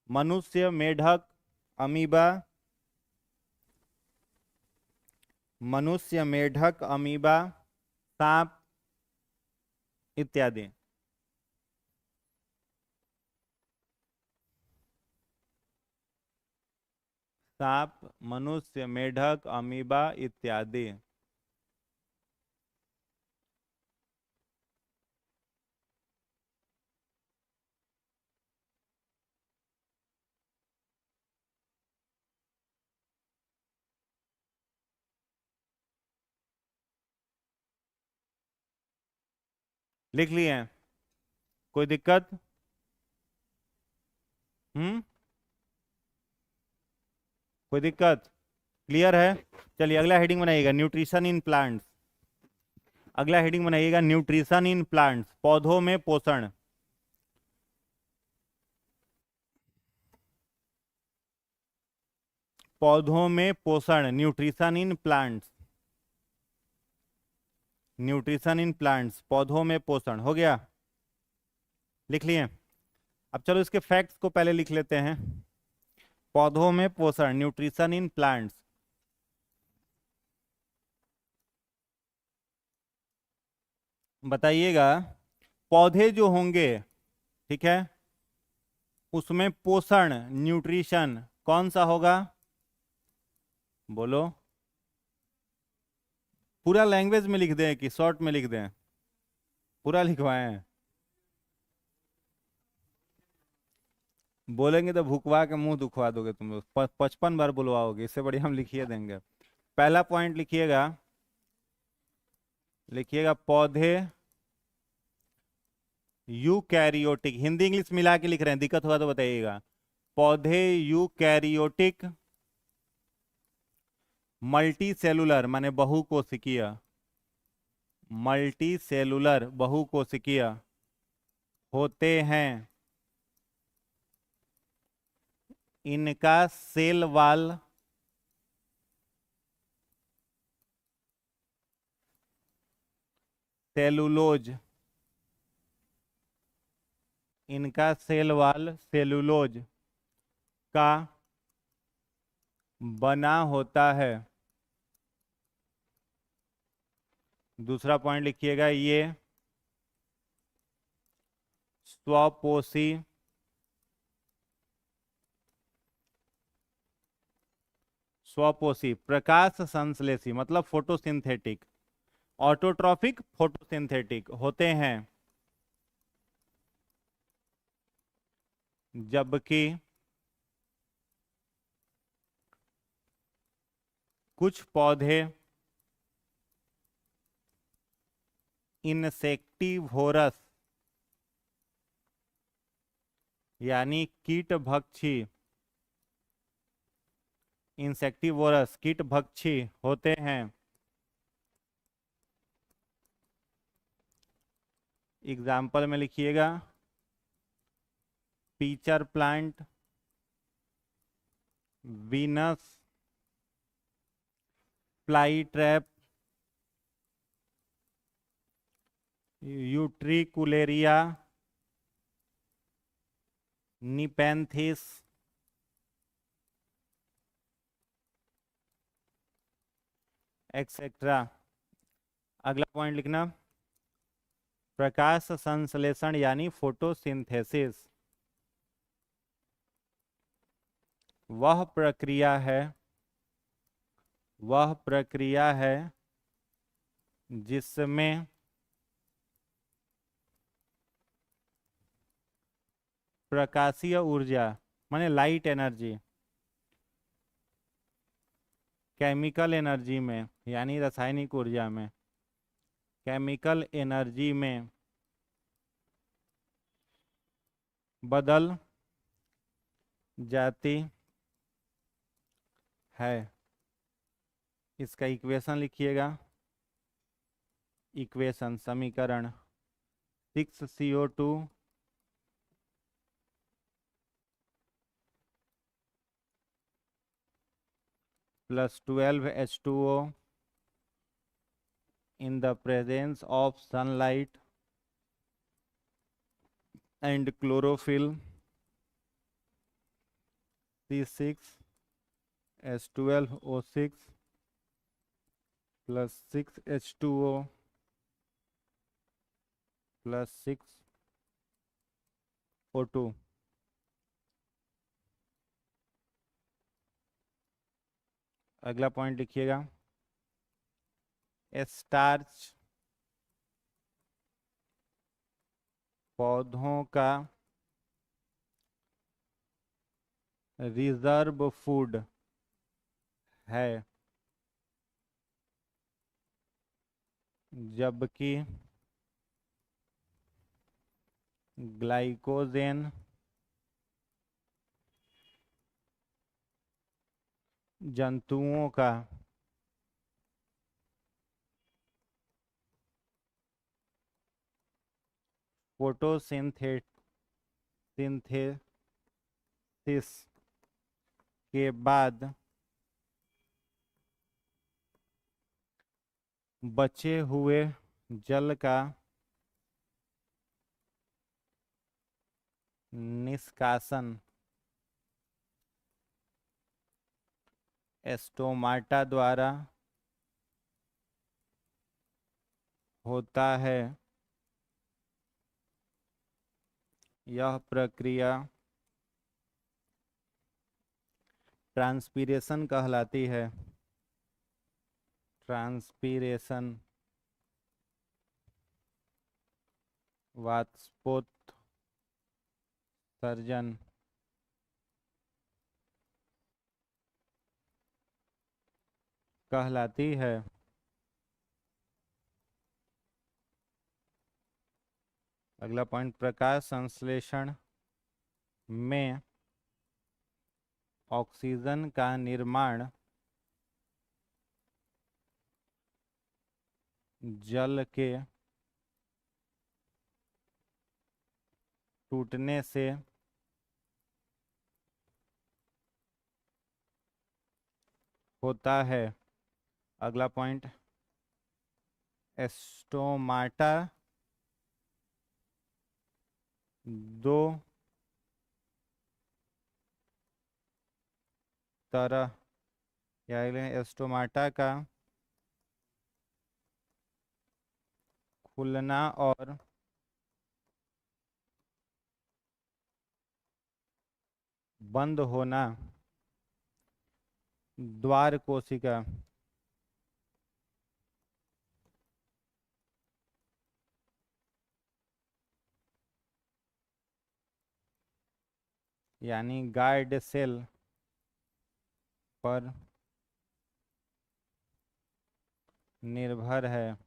मनुष्य, मेढक, अमीबा, मनुष्य, मेढक, अमीबा, सांप इत्यादि। सांप, मनुष्य, मेढक, अमीबा इत्यादि। लिख लिए हैं? कोई दिक्कत? कोई दिक्कत? क्लियर है? चलिए अगला हेडिंग बनाइएगा, न्यूट्रिशन इन प्लांट्स। अगला हेडिंग बनाइएगा न्यूट्रिशन इन प्लांट्स, पौधों में पोषण। पौधों में पोषण, nutrition in plants, nutrition in plants, पौधों में पोषण। हो गया? लिख लिए? अब चलो इसके फैक्ट्स को पहले लिख लेते हैं। पौधों में पोषण, न्यूट्रिशन इन प्लांट्स। बताइएगा, पौधे जो होंगे, ठीक है, उसमें पोषण, न्यूट्रिशन कौन सा होगा? बोलो। पूरा लैंग्वेज में लिख दें कि शॉर्ट में लिख दें? पूरा लिखवाएं? बोलेंगे तो भुकवा के मुंह दुखवा दोगे तुम लोग, 55 बार बुलवाओगे, इससे बढ़िया हम लिखिए देंगे। पहला पॉइंट लिखिएगा, लिखिएगा पौधे यूकैरियोटिक, हिंदी इंग्लिश मिला के लिख रहे हैं, दिक्कत हुआ तो बताइएगा। पौधे यूकैरियोटिक, मल्टी सेलुलर माने बहुकोशिकीय, मल्टी सेलुलर बहुकोशिकीय होते हैं। इनका सेल वाल सेलुलोज, इनका सेल वाल सेलुलोज का बना होता है। दूसरा पॉइंट लिखिएगा, ये स्वपोषी स्वपोषी प्रकाश संश्लेषी मतलब फोटोसिंथेटिक, ऑटोट्रॉफिक फोटोसिंथेटिक होते हैं। जबकि कुछ पौधे इंसेक्टिवोरस यानी कीटभक्षी, इंसेक्टिवोरस कीटभक्षी होते हैं। एग्जाम्पल में लिखिएगा, pitcher plant, Venus fly trap, utricularia, nepenthes, etcetera. अगला पॉइंट लिखना, प्रकाश संश्लेषण यानी फोटोसिंथेसिस वह प्रक्रिया है जिसमें प्रकाशीय ऊर्जा माने लाइट एनर्जी केमिकल एनर्जी में यानी रासायनिक ऊर्जा में, केमिकल एनर्जी में बदल जाती है। इसका इक्वेशन लिखिएगा, इक्वेशन समीकरण 6CO2 plus 12H2O in the presence of sunlight and chlorophyll, C6H12O6 plus 6H2O plus 6O2। अगला पॉइंट लिखिएगा, स्टार्च पौधों का रिजर्व फूड है, जबकि ग्लाइकोजेन जंतुओं का फोटोसिंथेसिस के बाद बचे हुए जल का निष्कासन स्टोमाटा द्वारा होता है। यह प्रक्रिया ट्रांसपीरेशन कहलाती है। ट्रांसपीरेशन वाष्पोत्सर्जन कहलाती है। अगला पॉइंट, प्रकाश संश्लेषण में ऑक्सीजन का निर्माण जल के टूटने से होता है। अगला पॉइंट, स्टोमाटा दो तरह या स्टोमाटा का खुलना और बंद होना द्वार कोशिका यानी गार्ड सेल पर निर्भर है।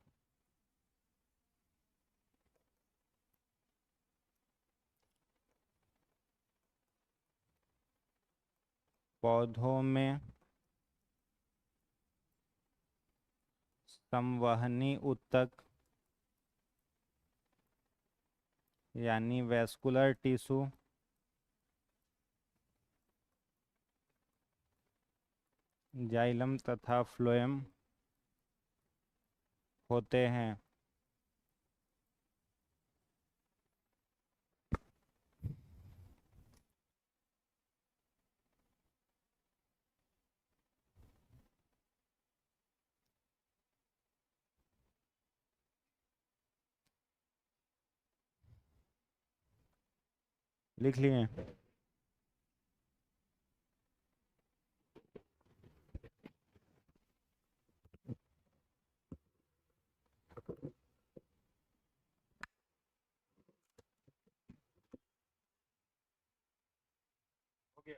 पौधों में संवहनी ऊतक यानी वैस्कुलर टिश्यू जाइलम तथा फ्लोएम होते हैं। लिख लिए। हो गया।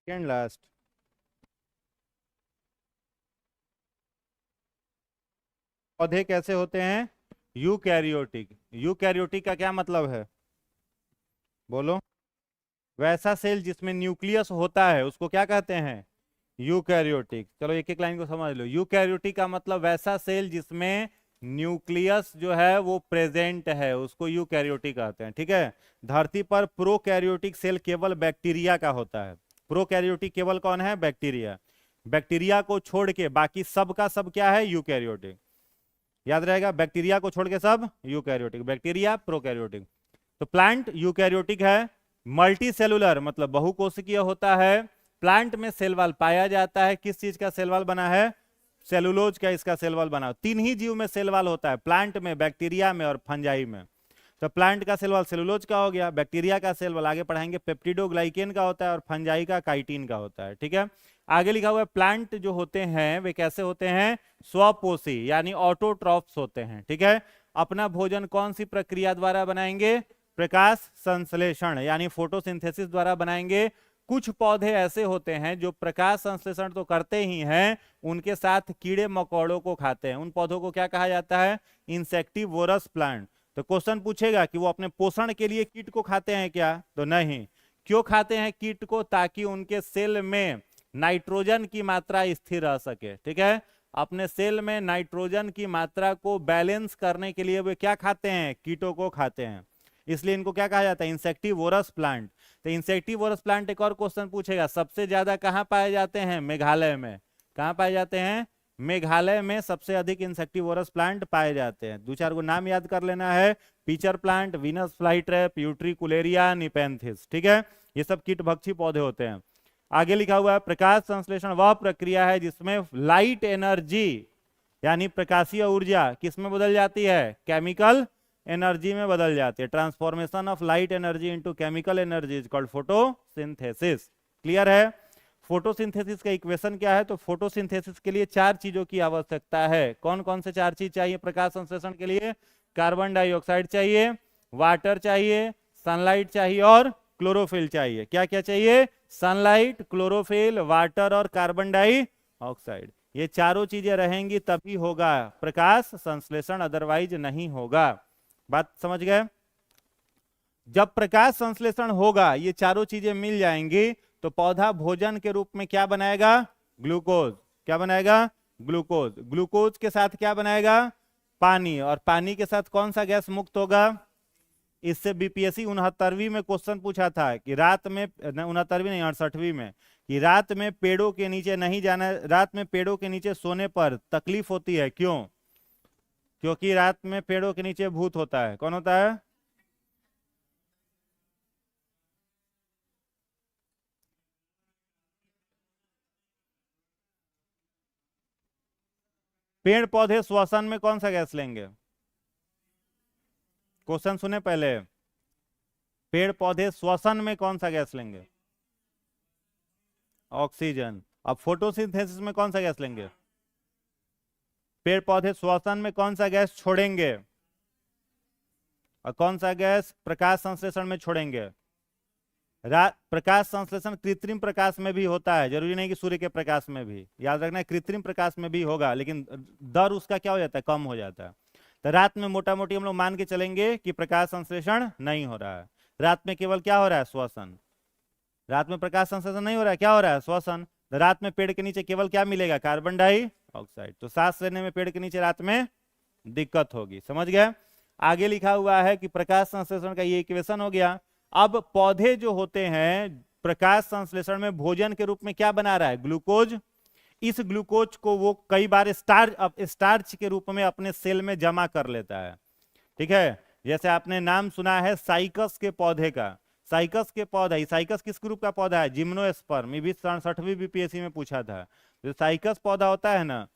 Second last. पौधे कैसे होते हैं? यूकैरियोटिक। यूकैरियोटिक का क्या मतलब है? बोलो। वैसा सेल जिसमें न्यूक्लियस होता है उसको क्या कहते हैं? यूकैरियोटिक। चलो एक एक लाइन को समझ लो। यूकैरियोटिक का मतलब वैसा सेल जिसमें न्यूक्लियस जो है वो प्रेजेंट है, उसको यूकैरियोटिक कहते हैं। ठीक है। धरती पर प्रोकैरियोटिक सेल केवल बैक्टीरिया का होता है। प्रोकैरियोटिक केवल कौन है? बैक्टीरिया। बैक्टीरिया को छोड़ के बाकी सब का सब क्या है? यूकैरियोटिक। याद रहेगा, बैक्टीरिया को छोड़ के सब यूकैरियोटिक। Bacteria prokaryotic. तो प्लांट यूकैरियोटिक है। मल्टी सेलुलर मतलब बहुकोशिकीय होता है। प्लांट में सेल वॉल पाया जाता है। किस चीज का सेल वॉल बना है? सेलुलोज का इसका सेल वॉल बना। तीन ही जीव में सेल वॉल होता है, प्लांट में, बैक्टीरिया में और फंजाई में। तो प्लांट का सेल वॉल सेलुलोज का हो गया, बैक्टीरिया का सेल वॉल आगे पढ़ाएंगे पेप्टिडोग्लाइकेन का होता है, और फंजाई का काइटिन का होता है। ठीक है। आगे लिखा हुआ है प्लांट जो होते हैं वे कैसे होते हैं? स्वपोषी यानी ऑटोट्रॉफ्स होते हैं। ठीक है। अपना भोजन कौन सी प्रक्रिया द्वारा बनाएंगे? प्रकाश संश्लेषण यानी फोटोसिंथेसिस द्वारा बनाएंगे। कुछ पौधे ऐसे होते हैं जो प्रकाश संश्लेषण तो करते ही हैं, उनके साथ कीड़े मकोड़ों को खाते हैं। उन पौधों को क्या कहा जाता है? Insectivorous plant. तो क्वेश्चन पूछेगा कि वो अपने पोषण के लिए कीट को खाते हैं क्या? तो नहीं। क्यों खाते हैं कीट को? ताकि उनके सेल में नाइट्रोजन की मात्रा स्थिर रह सके। ठीक है। अपने सेल में नाइट्रोजन की मात्रा को बैलेंस करने के लिए वे क्या खाते हैं? कीटों को खाते हैं। इसलिए इनको क्या कहा जाता है? Insectivorous plant. तो इंसेक्टिवोरस प्लांट एक और क्वेश्चन पूछेगा, सबसे ज्यादा कहां पाए जाते हैं? मेघालय में। कहां पाए जाते हैं? मेघालय में सबसे अधिक इंसेक्टिवोरस प्लांट पाए जाते हैं। दो चार को नाम याद कर लेना है। Pitcher plant, Venus flytrap, utricularia, nepenthes. ठीक है। ये सब कीटभक्षी पौधे होते हैं। आगे लिखा हुआ है प्रकाश संश्लेषण वह प्रक्रिया है जिसमें लाइट एनर्जी यानी प्रकाशीय ऊर्जा किसमें बदल जाती है? केमिकल एनर्जी में बदल जाती है। Transformation of light energy into chemical energy is called photosynthesis. Clear है? फोटोसिंथेसिस का इक्वेशन क्या है? तो फोटोसिंथेसिस के लिए चार चीजों की आवश्यकता है। कौन कौन से चार चीज चाहिए प्रकाश संश्लेषण के लिए? कार्बन डाइऑक्साइड चाहिए, वाटर चाहिए, सनलाइट चाहिए और क्लोरोफिल चाहिए। क्या क्या चाहिए? सनलाइट, क्लोरोफिल, वाटर और कार्बन डाइऑक्साइड। ये चारों चीजें रहेंगी तभी होगा प्रकाश संश्लेषण, अदरवाइज नहीं होगा। बात समझ गए? जब प्रकाश संश्लेषण होगा, ये चारों चीजें मिल जाएंगी, तो पौधा भोजन के रूप में क्या बनाएगा? ग्लूकोज। क्या बनाएगा? ग्लूकोज। ग्लूकोज के साथ क्या बनाएगा? पानी। और पानी के साथ कौन सा गैस मुक्त होगा? इससे बीपीएससी 69वीं में क्वेश्चन पूछा था कि रात में, 69वीं नहीं 68वीं में, कि रात में पेड़ों के नीचे नहीं जाना, रात में पेड़ों के नीचे सोने पर तकलीफ होती है, क्यों? क्योंकि रात में पेड़ों के नीचे भूत होता है। कौन होता है? पेड़ पौधे श्वसन में कौन सा गैस लेंगे? क्वेश्चन सुने पहले। पेड़ पौधे श्वसन में कौन सा गैस लेंगे? ऑक्सीजन। अब फोटोसिंथेसिस में कौन सा गैस लेंगे? पेड़ पौधे श्वसन में कौन सा गैस छोड़ेंगे? और कौन सा गैस प्रकाश संश्लेषण में छोड़ेंगे? प्रकाश संश्लेषण कृत्रिम प्रकाश में भी होता है, जरूरी नहीं कि सूर्य के प्रकाश में भी। याद रखना है कृत्रिम प्रकाश में भी होगा, लेकिन दर उसका क्या हो जाता है? कम हो जाता है। तो रात में मोटा मोटी हम लोग मान के चलेंगे कि प्रकाश संश्लेषण नहीं हो रहा है। रात में केवल क्या हो रहा है? श्वसन। रात में प्रकाश संश्लेषण नहीं हो रहा है, क्या हो रहा है? श्वसन। तो रात में पेड़ के नीचे केवल क्या मिलेगा? Carbon dioxide. तो सांस लेने में पेड़ के नीचे रात में दिक्कत होगी। समझ गए? आगे लिखा हुआ है कि प्रकाश संश्लेषण का ये इक्वेशन हो गया। अब पौधे जो होते हैं प्रकाश संश्लेषण में भोजन के रूप में क्या बना रहा है? ग्लूकोज। इस ग्लूकोज को वो कई बार स्टार्च के रूप में अपने सेल में जमा कर लेता है। ठीक है। जैसे आपने नाम सुना है साइकस के पौधे का। साइकस के पौधा, साइकस किस ग्रुप का पौधा है? जिम्नोस्पर्म। ये भी 67वीं बीपीएससी में पूछा था। जो साइकस पौधा होता है ना,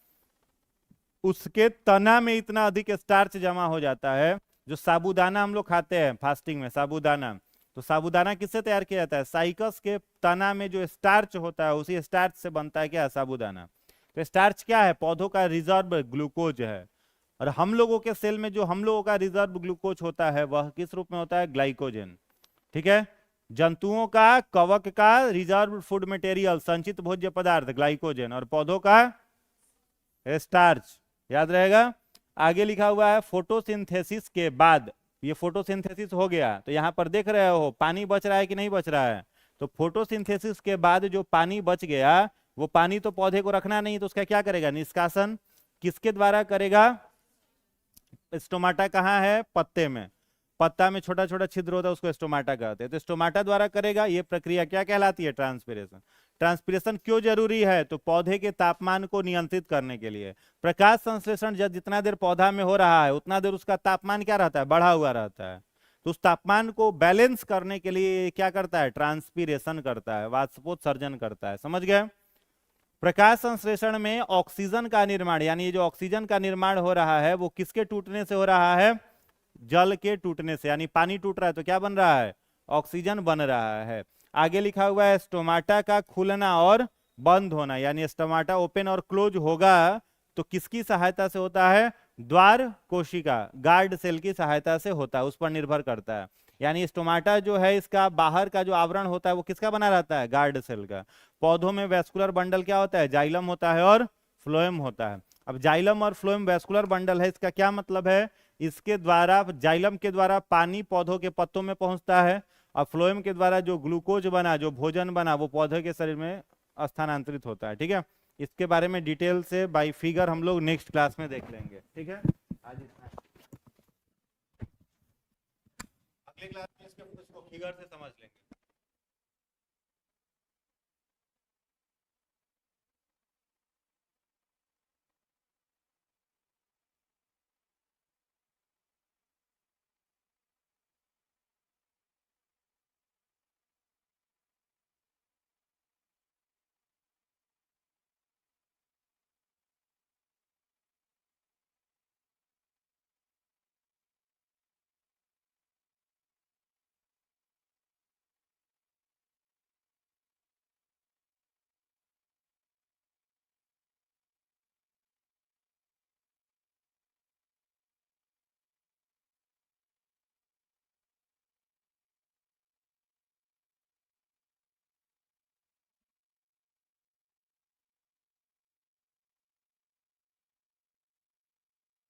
उसके तना में इतना अधिक स्टार्च जमा हो जाता है। जो साबूदाना हम लोग खाते हैं फास्टिंग में, साबूदाना, तो साबूदाना किससे तैयार किया जाता है? साइकस के तना में जो स्टार्च होता है उसी स्टार्च से बनता है क्या? साबूदाना। तो स्टार्च क्या है? पौधों का रिजर्व ग्लूकोज है। और हम लोगों के सेल में जो हम लोगों का रिजर्व ग्लूकोज होता है वह किस रूप में होता है? ग्लाइकोजन। ठीक है। जंतुओं का, कवक का रिजर्व फूड मटेरियल, संचित भोज्य पदार्थ ग्लाइकोजन, और पौधों का स्टार्च, याद रहेगा। आगे लिखा हुआ है फोटोसिंथेसिस के बाद, ये फोटोसिंथेसिस हो गया, तो यहां पर देख रहे हो पानी बच रहा है कि नहीं बच रहा है, तो फोटोसिंथेसिस के बाद जो पानी बच गया, वो पानी तो पौधे को रखना नहीं, तो उसका क्या करेगा, निष्कासन किसके द्वारा करेगा, स्टोमाटा कहाँ है, पत्ते में, पत्ता में छोटा छोटा छिद्र होता है, उसको स्टोमाटा कहते हैं, तो स्टोमाटा द्वारा करेगा। ये प्रक्रिया क्या कहलाती है, ट्रांसपिरेशन। ट्रांसपिरेशन क्यों जरूरी है, तो पौधे के तापमान को नियंत्रित करने के लिए। प्रकाश संश्लेषण जब जितना देर पौधा में हो रहा है, उतना देर उसका तापमान क्या रहता है, बढ़ा हुआ रहता है, तो उस तापमान को बैलेंस करने के लिए क्या करता है, ट्रांसपिरेशन करता है, वाष्पोत्सर्जन करता है, समझ गए। प्रकाश संश्लेषण में ऑक्सीजन का निर्माण, यानी ये जो ऑक्सीजन का निर्माण हो रहा है, वो किसके टूटने से हो रहा है, जल के टूटने से, यानी पानी टूट रहा है तो क्या बन रहा है, ऑक्सीजन बन रहा है। आगे लिखा हुआ है स्टोमाटा का खुलना और बंद होना, यानी स्टोमाटा ओपन और क्लोज होगा तो किसकी सहायता से होता है, द्वार कोशिका, गार्ड सेल की सहायता से होता है, उस पर निर्भर करता है। यानी स्टोमाटा जो है, इसका बाहर का जो आवरण होता है वो किसका बना रहता है, गार्ड सेल का। पौधों में वैस्कुलर बंडल क्या होता है, जाइलम होता है और फ्लोएम होता है। अब जाइलम और फ्लोएम वैस्कुलर बंडल है, इसका क्या मतलब है, इसके द्वारा, जाइलम के द्वारा पानी पौधों के पत्तों में पहुंचता है, और फ्लोएम के द्वारा जो ग्लूकोज बना, जो भोजन बना, वो पौधे के शरीर में स्थानांतरित होता है। ठीक है, इसके बारे में डिटेल से बाय फिगर हम लोग नेक्स्ट क्लास में देख लेंगे। ठीक है, आज इतना, अगले क्लास में इसको फिगर से समझ लेंगे।